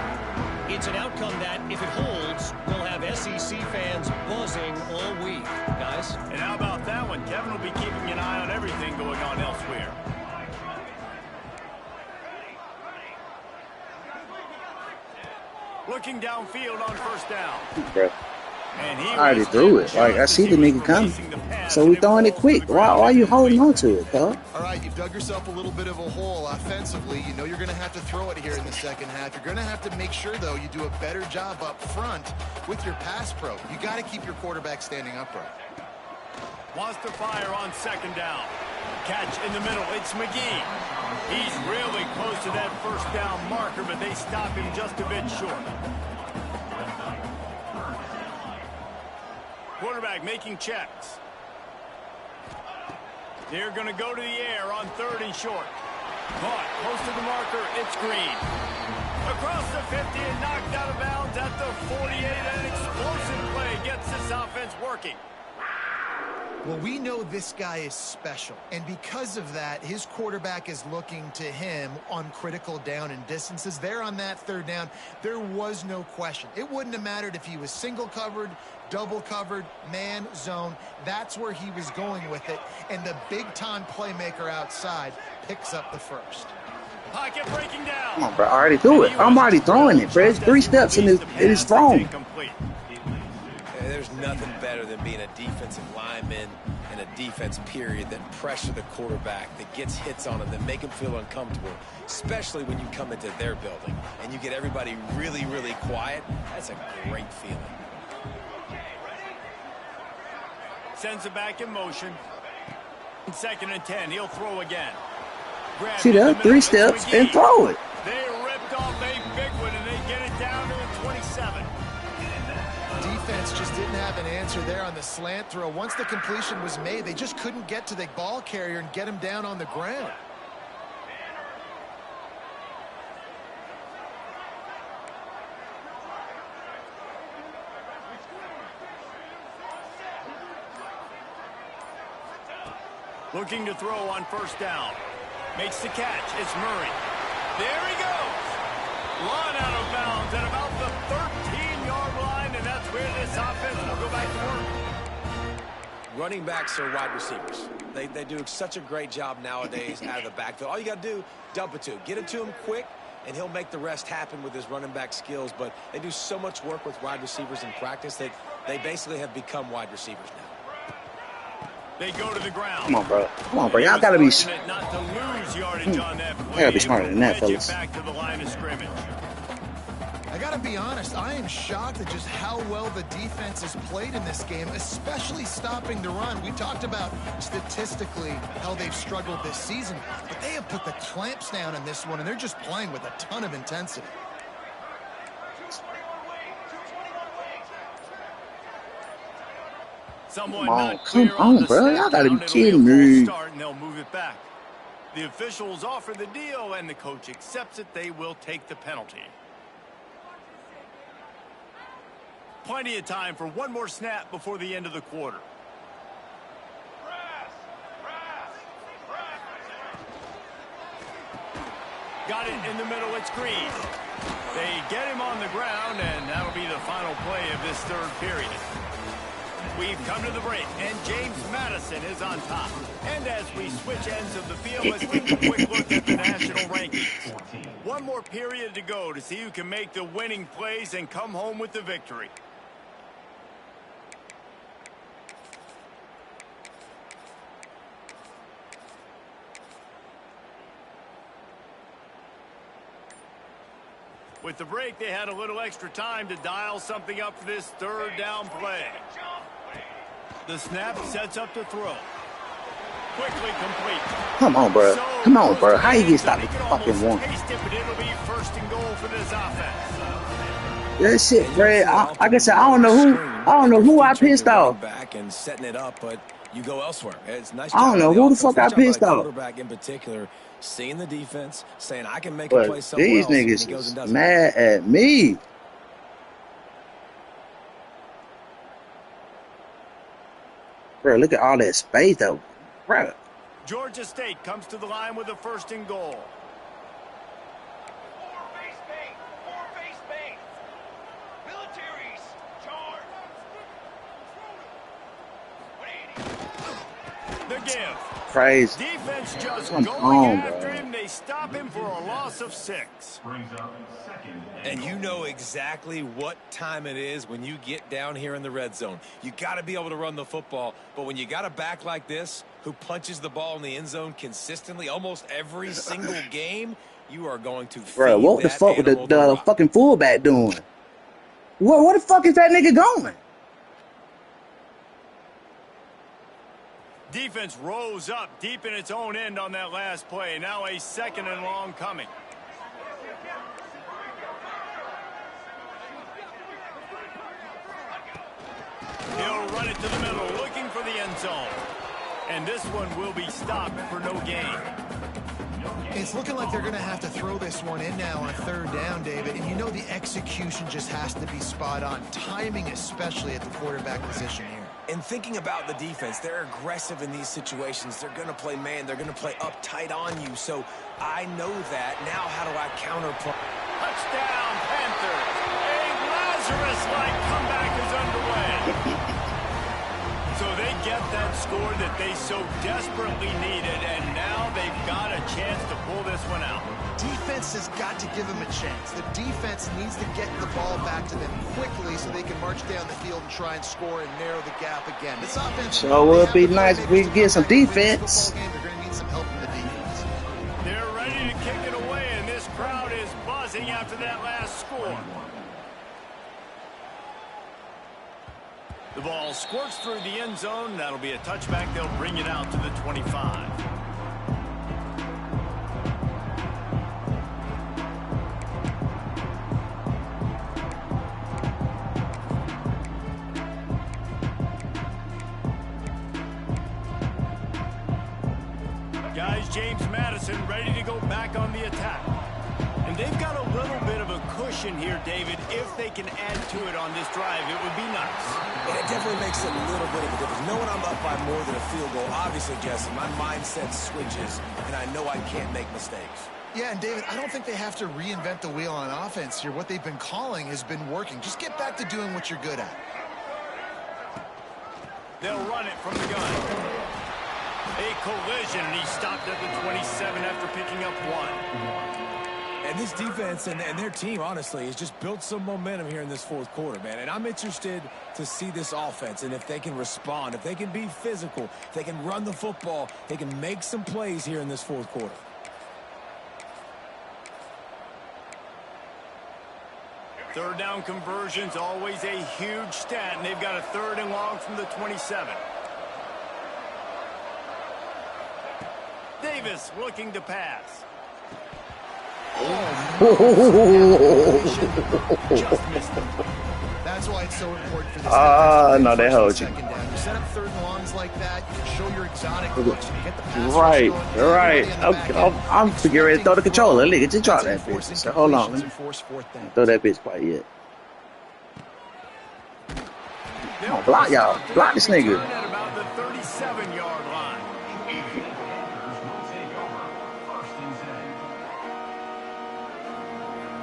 It's It's an outcome that, if it holds, will have SEC fans buzzing all week. Guys? And how about that one? Kevin will be keeping an eye on everything going on elsewhere. Looking downfield on first down. And he I already threw it. Like, I see the nigga coming. So we throwing it quick. Why are you holding on to it, huh? All right, you've dug yourself a little bit of a hole offensively. You know you're going to have to throw it here in the second half. You're going to have to make sure, though, you do a better job up front with your pass pro. You got to keep your quarterback standing upright. Wants to fire on second down. Catch in the middle. It's McGee. He's really close to that first down marker, but they stop him just a bit short. Quarterback making checks. They're going to go to the air on third and short. Caught close to the marker. It's Green. Across the 50 and knocked out of bounds at the 48. An explosive play gets this offense working. Well, we know this guy is special, and because of that, his quarterback is looking to him on critical down and distances. There on that third down, there was no question. It wouldn't have mattered if he was single covered, double covered, man, zone. That's where he was going with it, and the big-time playmaker outside picks up the first. Pocket breaking down. Come on, bro. I already threw it. I'm already throwing it, bro. It's 3 steps and it is thrown. There's nothing better than being a defensive lineman and a defense period that pressure the quarterback, that gets hits on him, that make him feel uncomfortable, especially when you come into their building and you get everybody really, really quiet. That's a great feeling. Sends it back in motion. 2nd and 10. He'll throw again. See that? 3 steps and throw it. They ripped off a big one and they get it down to the 27. Defense just didn't have an answer there on the slant throw. Once the completion was made, they just couldn't get to the ball carrier and get him down on the ground. Looking to throw on first down. Makes the catch. It's Murray. There he goes. Run out of bounds at about the 13-yard line, and that's where this offense will go back to work. Running backs are wide receivers. They do such a great job nowadays out of the backfield. All you got to do, dump it to him. Get it to him quick, and he'll make the rest happen with his running back skills. But they do so much work with wide receivers in practice that they basically have become wide receivers now. They go to the ground. Come on, bro. Come on, bro. Y'all gotta be. Not to lose yardage on that play. Gotta be smarter than that, fellas. Back to the line of scrimmage. I gotta be honest, I am shocked at just how well the defense has played in this game, especially stopping the run. We talked about statistically how they've struggled this season, but they have put the clamps down in this one, and they're just playing with a ton of intensity. Someone come on, bro. Y'all gotta be kidding me. And they'll move it back. The officials offer the deal, and the coach accepts it. They will take the penalty. Plenty of time for one more snap before the end of the quarter. Got it in the middle. It's Green. They get him on the ground, and that'll be the final play of this third period. We've come to the break, and James Madison is on top. And as we switch ends of the field, let's take a quick look at the national rankings. One more period to go to see who can make the winning plays and come home with the victory. With the break, they had a little extra time to dial something up for this third down play. The snap sets up the throw. Quickly complete. Come on, bro. Come on, bro. How you get stopped at fucking one? But it'll be 1st and goal for this offense. That shit, Fred. Like I said, I don't know who I pissed off. Back and setting it up, but you go elsewhere. It's nice. I don't know who the fuck I pissed off. Quarterback in particular, seeing the defense, saying I can make But a play somewhere these else. niggas Goes is and does it. mad at me. Bro, look at all that space, though. Bro. Georgia State comes to the line with a 1st and goal. The give. Crazy. Defense just Come going on, after bro. him. They stop him for a loss of 6. And you know exactly what time it is when you get down here in the red zone. You got to be able to run the football, but when you got a back like this who punches the ball in the end zone consistently almost every single game, you are going to Bro, feed what the that fuck with animal the rock. fucking fullback doing? Where the fuck is that nigga going? Defense rose up deep in its own end on that last play. Now a 2nd and long coming. He'll run it to the middle, looking for the end zone. And this one will be stopped for no gain. It's looking like they're going to have to throw this one in now on 3rd down, David. And you know the execution just has to be spot on. Timing especially at the quarterback position here. And thinking about the defense, they're aggressive in these situations. They're going to play man. They're going to play uptight on you. So I know that. Now how do I counterplay? Touchdown, Panthers. A Lazarus-like comeback is underway. So they get that score that they so desperately needed, and now they've got a chance to pull this one out. Defense has got to give them a chance. The defense needs to get the ball back to them quickly so they can march down the field and try and score and narrow the gap again. This offense Sure would be nice if we could get some defense. They're going to need some help from the defense. They're ready to kick it away, and this crowd is buzzing after that last score. The ball squirts through the end zone. That'll be a touchback. They'll bring it out to the 25. Guys, James Madison ready to go back on the attack. And they've got a little bit of a cushion here, David. If they can add to it on this drive, it would be nice. And it definitely makes a little bit of a difference. Knowing I'm up by more than a field goal, obviously, Jesse, my mindset switches, and I know I can't make mistakes. Yeah, and David, I don't think they have to reinvent the wheel on offense here. What they've been calling has been working. Just get back to doing what you're good at. They'll run it from the gun. A collision, and he stopped at the 27 after picking up 1. And this defense and their team, honestly, has just built some momentum here in this 4th quarter, man. And I'm interested to see this offense and if they can respond, if they can be physical, if they can run the football, they can make some plays here in this 4th quarter. Third down conversions, always a huge stat, and they've got a 3rd and long from the 27. Davis looking to pass. Just missed it. That's why it's so important for this. No, they hold you. Second down. You set up 3rd and longs like that, you can show your exotic looks. You get the pass Right, rush going, right. I'm getting ready to throw the controller. Look, just drop that bitch. So hold on. Let me Force 4th down. throw that bitch quite yet. Come on, block y'all. Block this nigga. At about the 37-yard line.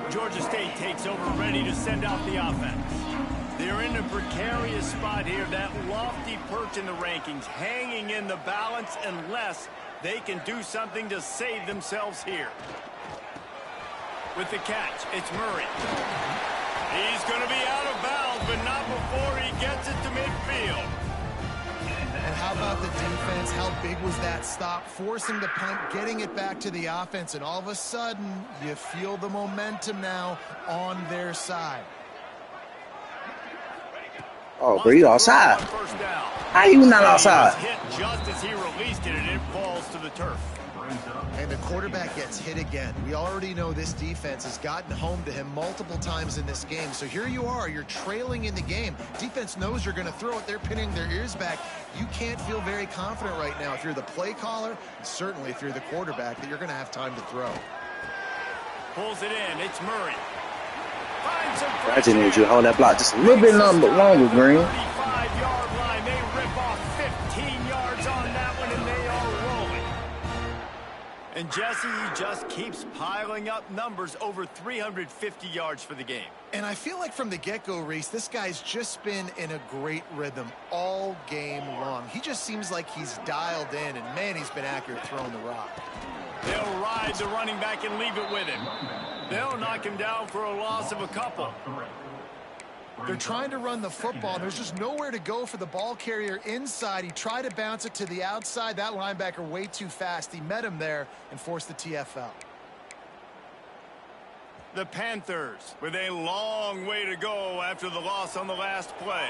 Georgia State takes over, ready to send out the offense. They're in a precarious spot here, that lofty perch in the rankings, hanging in the balance unless they can do something to save themselves here. With the catch, it's Murray. He's going to be out of bounds, but not before he gets it to midfield. And how about the defense? How big was that stop? Forcing the punt, getting it back to the offense, and all of a sudden, you feel the momentum now on their side. Oh, bro, you outside. How you not outside? Hit just as he released it, and it falls to the turf. And the quarterback gets hit again. We already know this defense has gotten home to him multiple times in this game. So here you are, you're trailing in the game. Defense knows you're going to throw it. They're pinning their ears back. You can't feel very confident right now if you're the play caller, and certainly if you're the quarterback, that you're going to have time to throw. Pulls it in. It's Murray. Finds him. I just need you to hold that block just a little bit longer, Green. 35-yard line. They rip off 15 yards on that one, and they are rolling. And Jesse, he just keeps piling up numbers, over 350 yards for the game. And I feel like from the get-go, Reese, this guy's just been in a great rhythm all game long. He just seems like he's dialed in, and man, he's been accurate throwing the rock. They'll ride the running back and leave it with him. They'll knock him down for a loss of a couple. They're trying to run the football. There's just nowhere to go for the ball carrier inside. He tried to bounce it to the outside. That linebacker way too fast. He met him there and forced the TFL. The Panthers with a long way to go after the loss on the last play.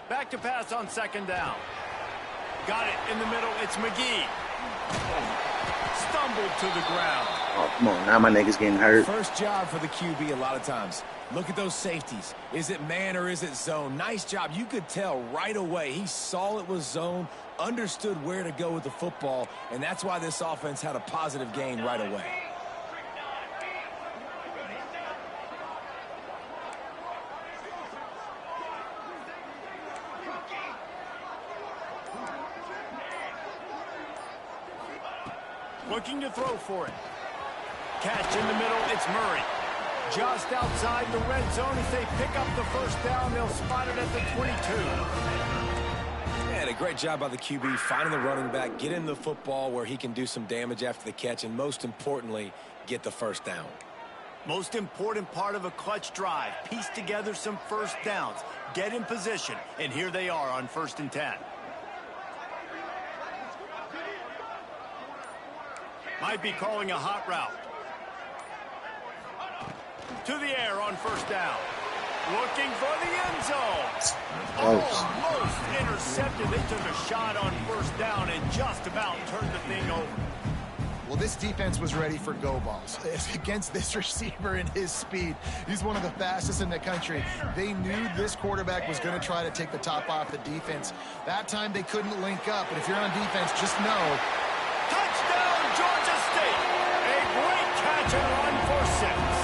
Back to pass on second down. Got it in the middle. It's McGee. Stumbled to the ground. Oh, come on. Now my nigga's getting hurt. First job for the QB a lot of times. Look at those safeties. Is it man or is it zone? Nice job. You could tell right away. He saw it was zone, understood where to go with the football, and that's why this offense had a positive gain right away. Looking to throw for it. Catch in the middle. It's Murray. Just outside the red zone as they pick up the first down. They'll spot it at the 22. And a great job by the QB finding the running back, getting the football where he can do some damage after the catch, and most importantly, get the first down. Most important part of a clutch drive. Piece together some first downs. Get in position. And here they are on 1st and 10. Might be calling a hot route. To the air on first down. Looking for the end zone. Almost intercepted. They took a shot on first down and just about turned the thing over. Well, this defense was ready for go balls. Against this receiver and his speed, he's one of the fastest in the country. They knew this quarterback was going to try to take the top off the defense. That time they couldn't link up, but if you're on defense, just know. Touchdown, Georgia State. A great catch and run for 6.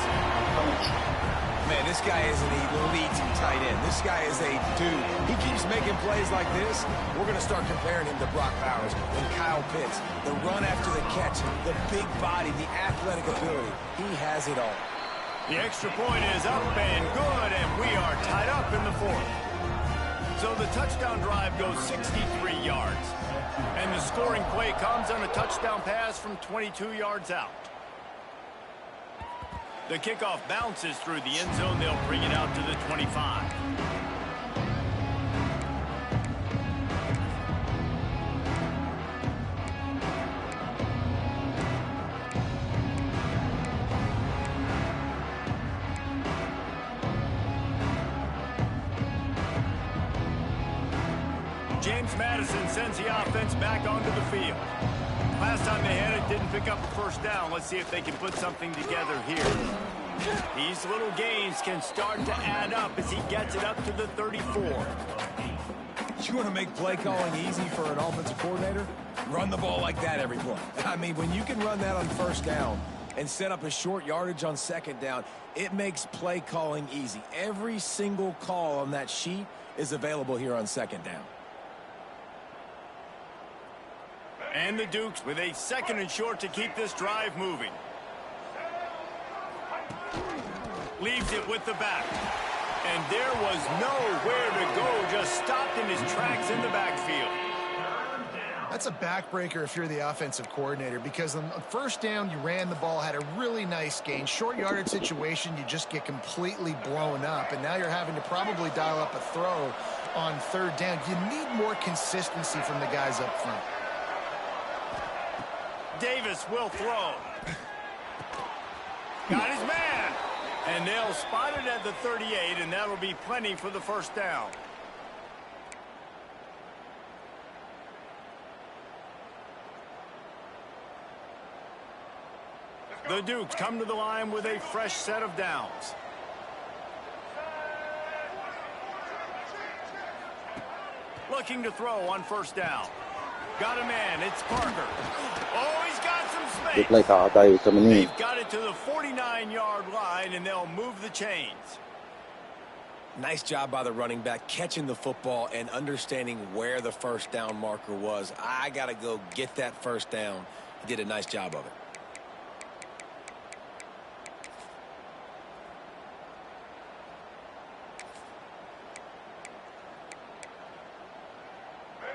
Man, this guy is an elite tight end. This guy is a dude. He keeps making plays like this. We're going to start comparing him to Brock Bowers and Kyle Pitts. The run after the catch, the big body, the athletic ability. He has it all. The extra point is up and good, and we are tied up in the 4th. So the touchdown drive goes 63 yards. And the scoring play comes on a touchdown pass from 22 yards out. The kickoff bounces through the end zone. They'll bring it out to the 25. James Madison sends the offense back onto the field. Last time they had it, didn't pick up a first down. Let's see if they can put something together here. These little gains can start to add up as he gets it up to the 34. You want to make play calling easy for an offensive coordinator? Run the ball like that every play. I mean, when you can run that on first down and set up a short yardage on second down, it makes play calling easy. Every single call on that sheet is available here on second down. And the Dukes with a 2nd and short to keep this drive moving. Leaves it with the back. And there was nowhere to go, just stopped in his tracks in the backfield. That's a backbreaker if you're the offensive coordinator, because on first down, you ran the ball, had a really nice gain. Short yardage situation, you just get completely blown up, and now you're having to probably dial up a throw on 3rd down. You need more consistency from the guys up front. Davis will throw. Got his man. And they'll spot it at the 38, and that'll be plenty for the first down. The Dukes come to the line with a fresh set of downs. Looking to throw on first down. Got a man. It's Parker. Oh, he's got some space. Good play call. I thought he was coming in. They've got it to the 49-yard line, and they'll move the chains. Nice job by the running back, catching the football and understanding where the first down marker was. I got to go get that first down. He did a nice job of it.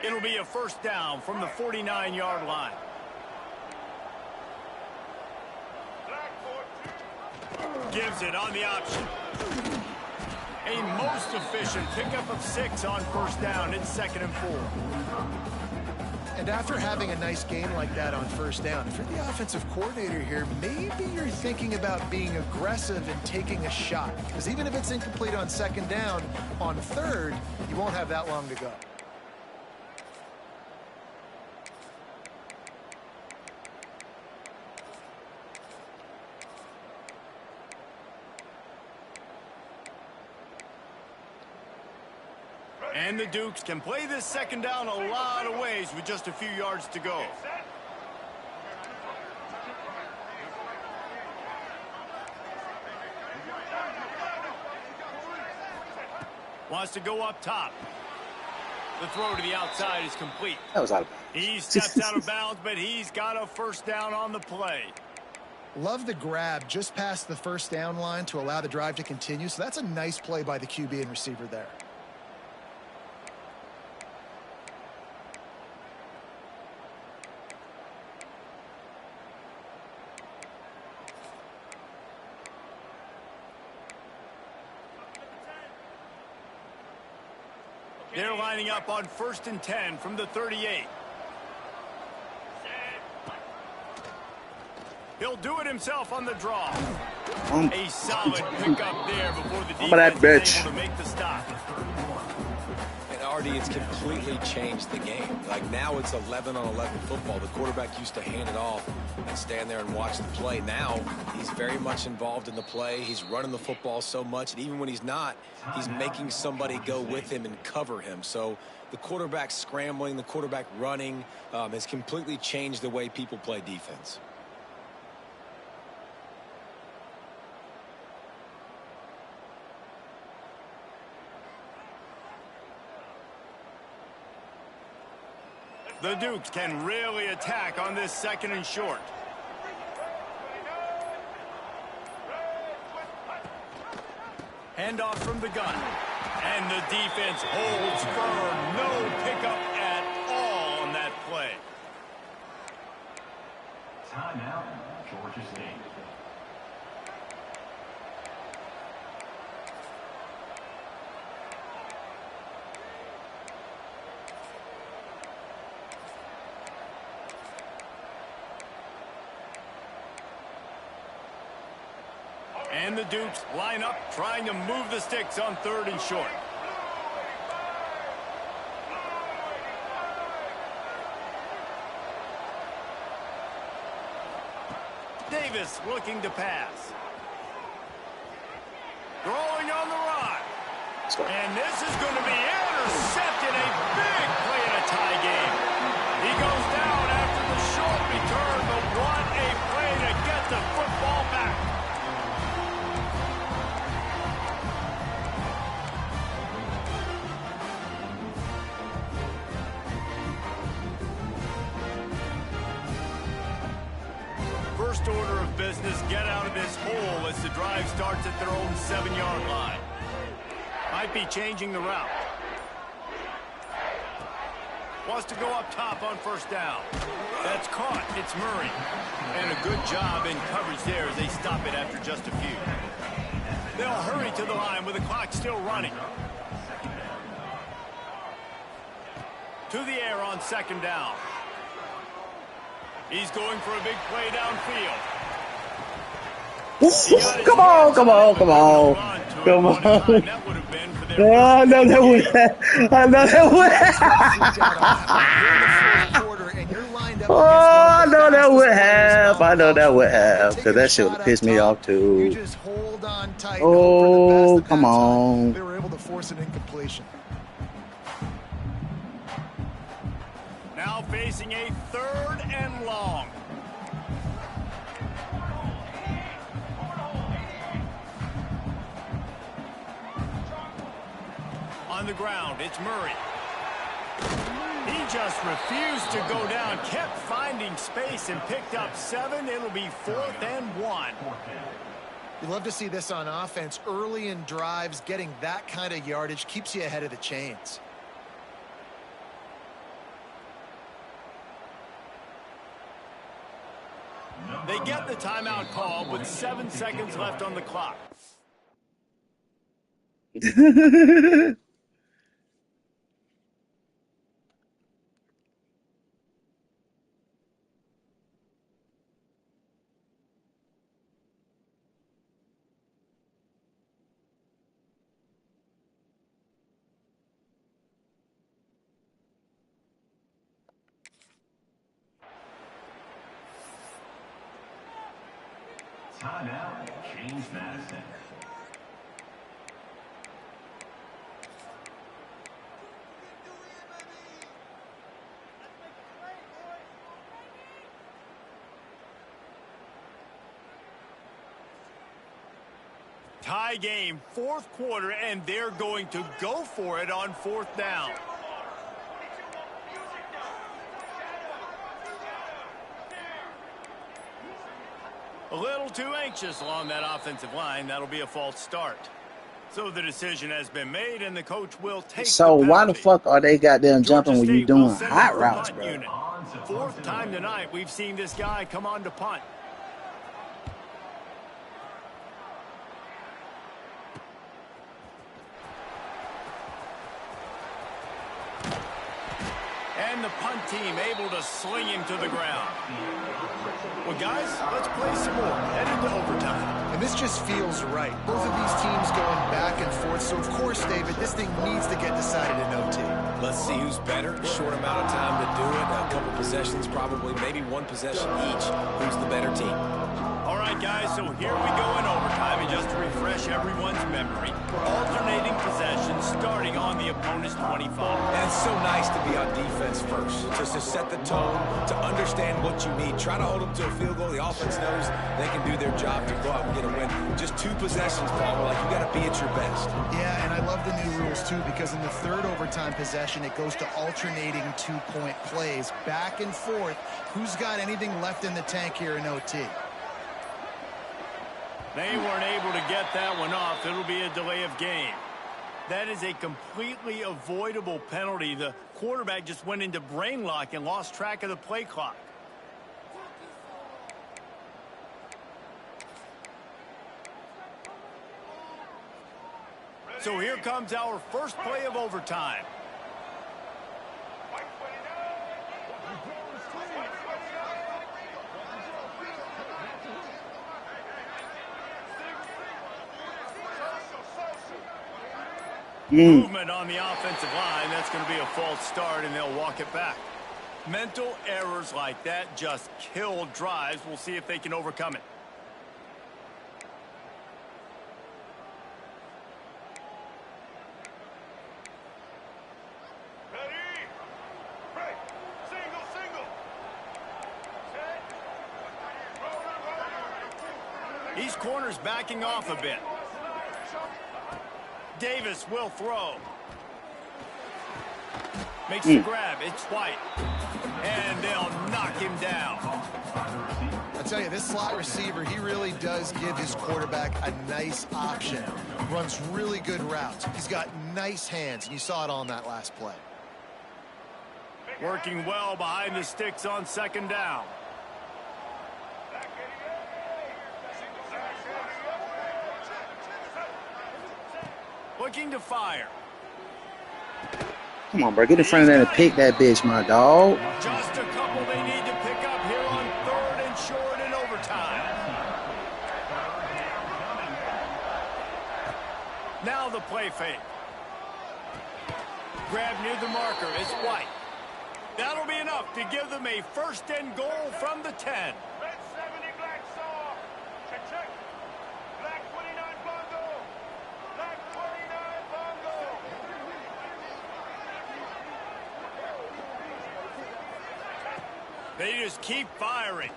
It'll be a first down from the 49-yard line. Gives it on the option. A most efficient pickup of 6 on first down. It's 2nd and 4. And after having a nice game like that on first down, if you're the offensive coordinator here, maybe you're thinking about being aggressive and taking a shot. Because even if it's incomplete on 2nd down, on 3rd, you won't have that long to go. And the Dukes can play this 2nd down a lot of ways with just a few yards to go. Wants to go up top. The throw to the outside is complete. That was out of bounds. He steps out of bounds, but he's got a first down on the play. Love the grab just past the first down line to allow the drive to continue. So that's a nice play by the QB and receiver there. They're lining up on 1st and 10 from the 38. He'll do it himself on the draw. A solid pickup there before the defense is able to make the stop. And Artie, it's completely changed the game. Like now it's 11-on-11 football. The quarterback used to hand it off and stand there and watch the play. Now he's very much involved in the play. He's running the football so much, and even when he's not, he's making somebody go with him and cover him. So the quarterback scrambling, the quarterback running has completely changed the way people play defense. The Dukes can really attack on this 2nd and short. Handoff from the gun. And the defense holds firm. No pickup at all on that play. Timeout, Georgia State. And the Dukes line up, trying to move the sticks on 3rd and short. Davis looking to pass. Throwing on the run. And this is going to be intercepted. A big play in a tie game. He goes down after the short return, but what a play to get the football back. First order of business, get out of this hole as the drive starts at their own 7-yard line. Might be changing the route. Wants to go up top on first down. That's caught. It's Murray. And a good job in coverage there as they stop it after just a few. They'll hurry to the line with the clock still running. To the air on 2nd down. He's going for a big play downfield. Come on, come on, come on. Come on. I know that would happen. I know that would happen. Oh, I know that would happen. I know that would happen. Because that shit would piss me off too. Oh, come on. They were able to force an incompletion. Now facing a 3rd and long. the ground. It's Murray. He just refused to go down, kept finding space and picked up 7. It'll be 4th and 1. You love to see this on offense. Early in drives, getting that kind of yardage keeps you ahead of the chains. They get the timeout call with 7 seconds left on the clock. Timeout, James Madison. Tie game, 4th quarter, and they're going to go for it on 4th down. A little too anxious along that offensive line. That'll be a false start. So the decision has been made, and the coach will take So the why the penalty. fuck are they goddamn jumping when you Georgia State will doing send hot it to routes, punt bro? unit. 4th time tonight we've seen this guy come on to punt. And the punt team able to sling him to the ground. Well, guys, let's play some more. Headed to overtime. And this just feels right. Both of these teams going back and forth. So, of course, David, this thing needs to get decided in OT. Let's see who's better. Short amount of time to do it. A couple possessions, probably maybe 1 possession each. Who's the better team? All right, guys, so here we go in overtime. And just to refresh everyone's memory, alternating possessions starting on the opponent's 25. And it's so nice to be on defense first, just to set the tone, to understand what you need. Try to hold them to a field goal. The offense knows they can do their job to go out and get a win. Just 2 possessions, Paul. Like, you got to be at your best. Yeah, and I love the new rules, too, because in the 3rd overtime possession, it goes to alternating 2-point plays. Back and forth. Who's got anything left in the tank here in OT? They weren't able to get that one off. It'll be a delay of game. That is a completely avoidable penalty. The quarterback just went into brain lock and lost track of the play clock. So here comes our first play of overtime. Movement on the offensive line. That's going to be a false start, and they'll walk it back. Mental errors like that just kill drives. We'll see if they can overcome it. Ready? Break. Single, single. Set. These corners backing off a bit. Davis will throw. Makes the grab. It's White. And they'll knock him down. I tell you, this slot receiver, he really does give his quarterback a nice option. Runs really good routes. He's got nice hands, and you saw it on that last play. Working well behind the sticks on 2nd down. Looking to fire. Come on, bro. Get in front of that and pick that bitch, my dog. Just a couple they need to pick up here on 3rd and short in overtime. Now the play fake. Grab near the marker. It's White. That'll be enough to give them a 1st and goal from the 10. Red 70, black saw. Check, check. Black 29, bongo. Black 29, bongo. They just keep firing.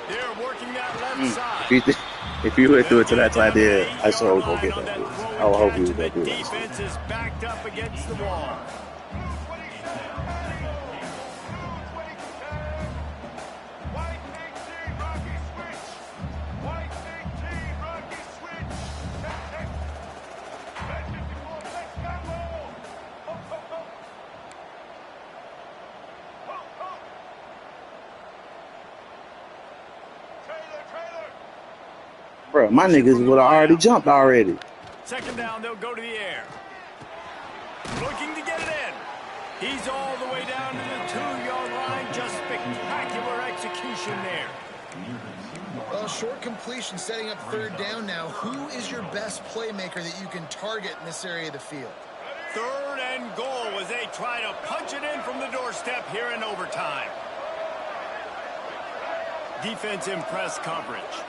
They're working that left side. If you would do it to They'll that get it tight down to the end, I sure 8-yard was gonna line get on that that bitch. throw I would hope he was gonna attachment. do that shit. Defense is backed up against the wall. White 18, Rocky switch. White 18, Rocky switch. Check. Red 54, let's go. Ho. Taylor. Bro, my niggas would have already jumped already. Second down, they'll go to the air. Looking to get it in. He's all the way down to the 2-yard line. Just spectacular execution there. Well, short completion setting up third down now. Who is your best playmaker that you can target in this area of the field? Third and goal as they try to punch it in from the doorstep here in overtime. Defense in press coverage.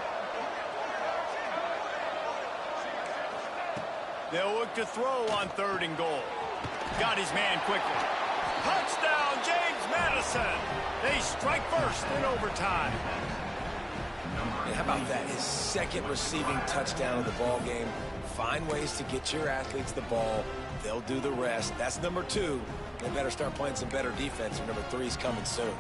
They'll look to throw on third and goal. Got his man quickly. Touchdown, James Madison. They strike first in overtime. And how about that? His second receiving touchdown of the ball game. Find ways to get your athletes the ball. They'll do the rest. That's number 2. They better start playing some better defense. Number 3's coming soon.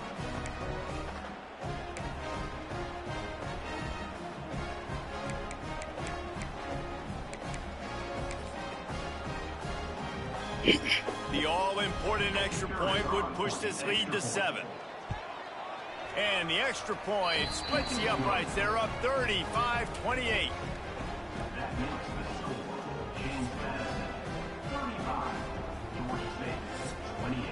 The all-important extra point would push this lead to 7. And the extra point splits the uprights. They're up 35-28. That makes the score. James Madison, 35. Georgia State, 28.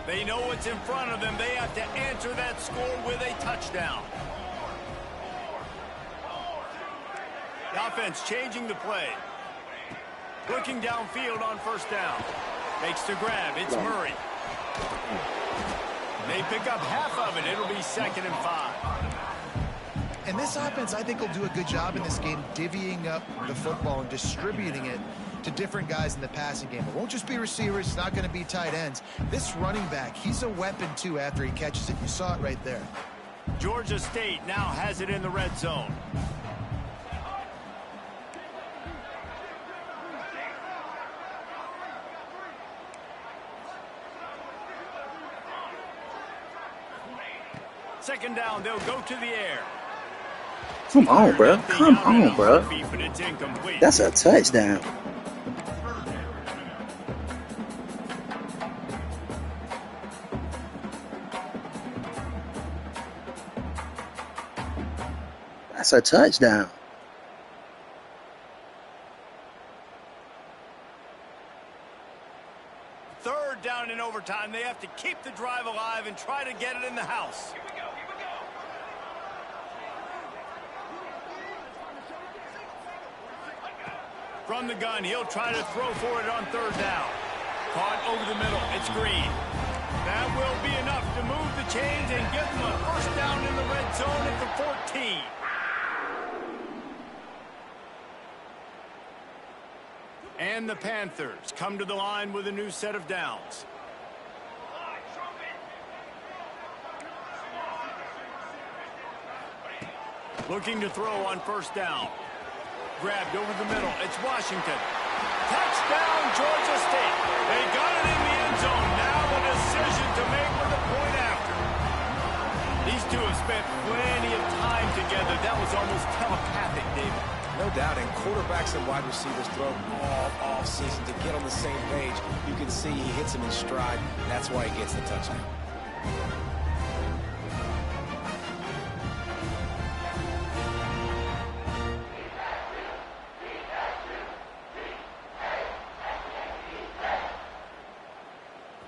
They know what's in front of them. They have to answer that score with a touchdown. The offense changing the play. Looking downfield on first down. Makes the grab. It's Murray. They pick up half of it. It'll be 2nd and 5. And this offense, I think, will do a good job in this game divvying up the football and distributing it to different guys in the passing game. It won't just be receivers. It's not going to be tight ends. This running back, he's a weapon, too, after he catches it. You saw it right there. Georgia State now has it in the red zone. Second down, they'll go to the air. Come on, bro. Come on, bro. But it's incomplete. That's a touchdown. That's a touchdown. Third down in overtime. They have to keep the drive alive and try to get it in the house. Here we go. From the gun, he'll try to throw for it on third down. Caught over the middle. It's Green. That will be enough to move the chains and get them a first down in the red zone at the 14. And the Panthers come to the line with a new set of downs. Looking to throw on first down. Grabbed over the middle. It's Washington. Touchdown, Georgia State. They got it in the end zone. Now a decision to make with a point after. These two have spent plenty of time together. That was almost telepathic, David. No doubt, and quarterbacks and wide receivers throw all off-season to get on the same page. You can see he hits him in stride. That's why he gets the touchdown.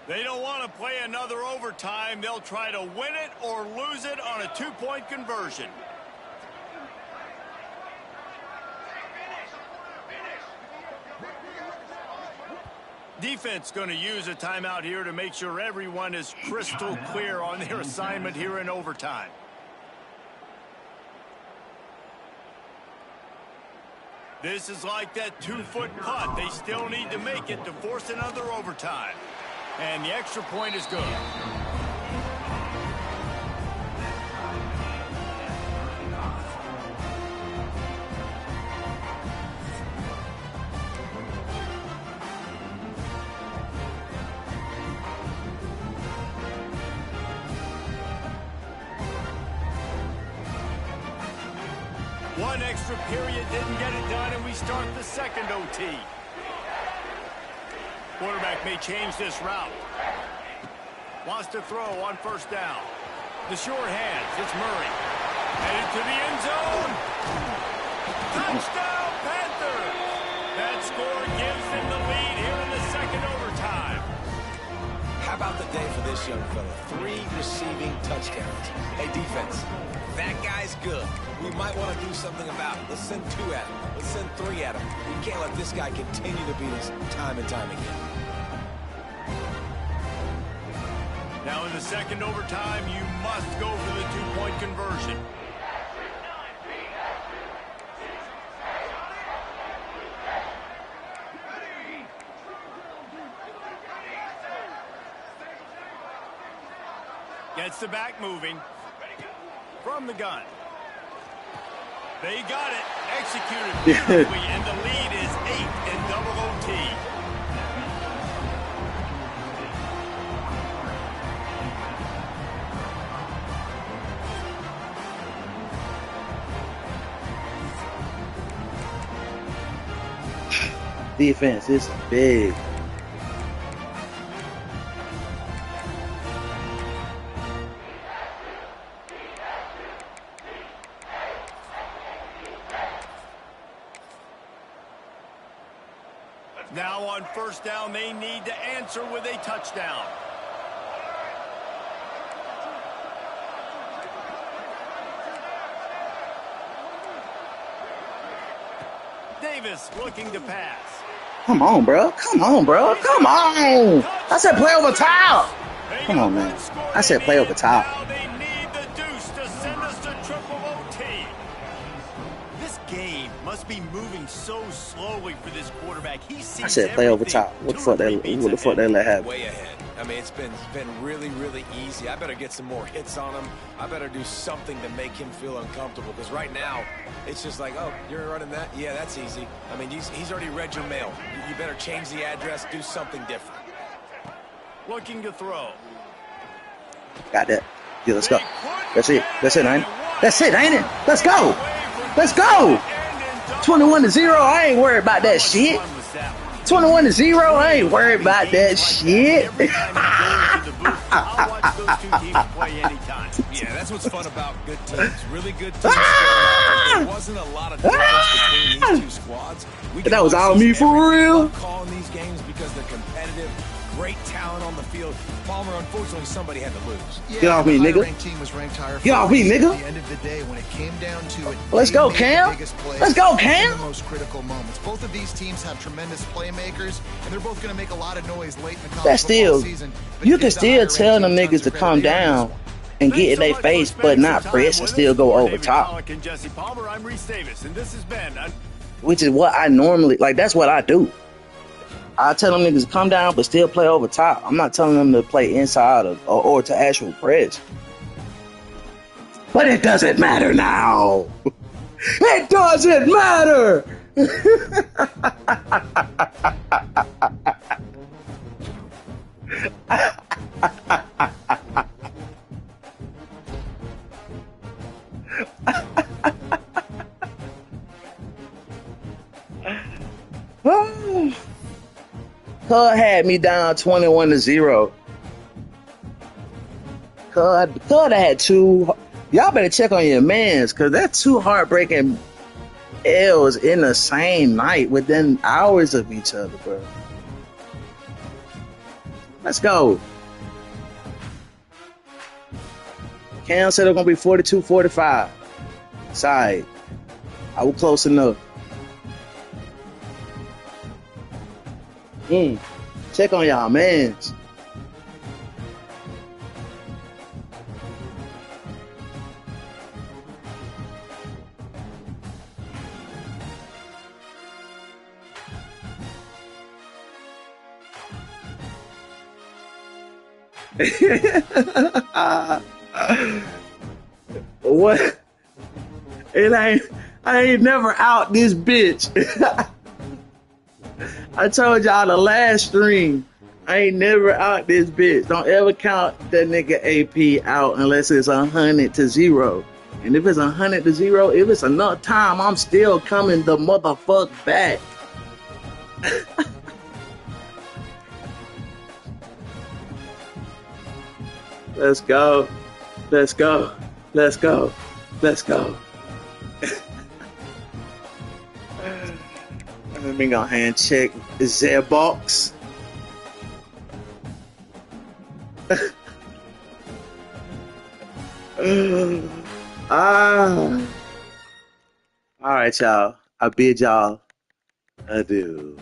They don't want to play another overtime. They'll try to win it or lose it on a two-point conversion. Defense going to use a timeout here to make sure everyone is crystal clear on their assignment here in overtime. This is like that 2-foot putt. They still need to make it to force another overtime. And the extra point is good. One extra period didn't get it done, and we start the second OT. Quarterback may change this route. Wants to throw on first down. The short hands, it's Murray. Headed to the end zone. Touchdown, Panthers! That score gives them the lead here in the second overtime. How about the day for this young fella? 3 receiving touchdowns. Hey, defense, that guy's good. We might want to do something about it. Let's send 2 at him. Let's send 3 at him. We can't let this guy continue to beat us time and time again. Now in the second overtime, you must go for the 2-point conversion. Gets the back moving. From the gun. They got it. Executed beautifully, and the lead is 8 in double OT. Defense is big. Now on first down, they need to answer with a touchdown. Davis looking to pass. Come on, bro. Come on, bro. Come on. I said play over top. Come on, man. I said play over top. Now they need the deuce to send us to triple OT. This game must be moving so slowly for this quarterback. He sees I said play over top. What the fuck they let happen? Way ahead. I mean, it's been really, really easy. I better get some more hits on him. I better do something to make him feel uncomfortable. Because right now, it's just like, oh, you're running that? Yeah, that's easy. I mean, he's already read your mail. You better change the address, do something different. Looking to throw. Got that. Yeah, let's go. That's it. That's it, ain't it? That's it, ain't it? Let's go. Let's go. 21-0. I ain't worried about that shit. 21-0. I ain't worried about that shit. Yeah, that's what's fun about good teams. Really good teams. There wasn't a lot of difference between these 2 squads. That was all me for real. Calling these games because they're competitive. Great talent on the field. Palmer, unfortunately, somebody had to lose. Yeah, get off me, nigga. Team was ranked higher. Get off me, nigga. At the end of the day, when it came down to it, Let's go, Cam. Let's go, Cam. In the most critical moments. Both of these teams have tremendous playmakers, and they're both going to make a lot of noise late in the college football season. You can still tell them niggas to calm down and get in their face, but not press and still go over top. I'm Reese Davis, and this has been which is what I normally, like, that's what I do. I tell them niggas to come down, but still play over top. I'm not telling them to play inside or to actual press. But it doesn't matter now. It doesn't matter. Cud had me down 21-0. Cud had 2. Y'all better check on your mans, because that's 2 heartbreaking L's in the same night within hours of each other, bro. Let's go. Cam said it's going to be 42-45. Sorry. I was close enough. Check on y'all mans. What? It ain't. I ain't never out this bitch. I told y'all the last stream. I ain't never out this bitch. Don't ever count that nigga AP out unless it's 100-0. And if it's 100-0, if it's enough time, I'm still coming the motherfuck back. Let's go. Let's go. Let's go. Let's go. Let me go hand check Zbox. All right, y'all. I bid y'all adieu.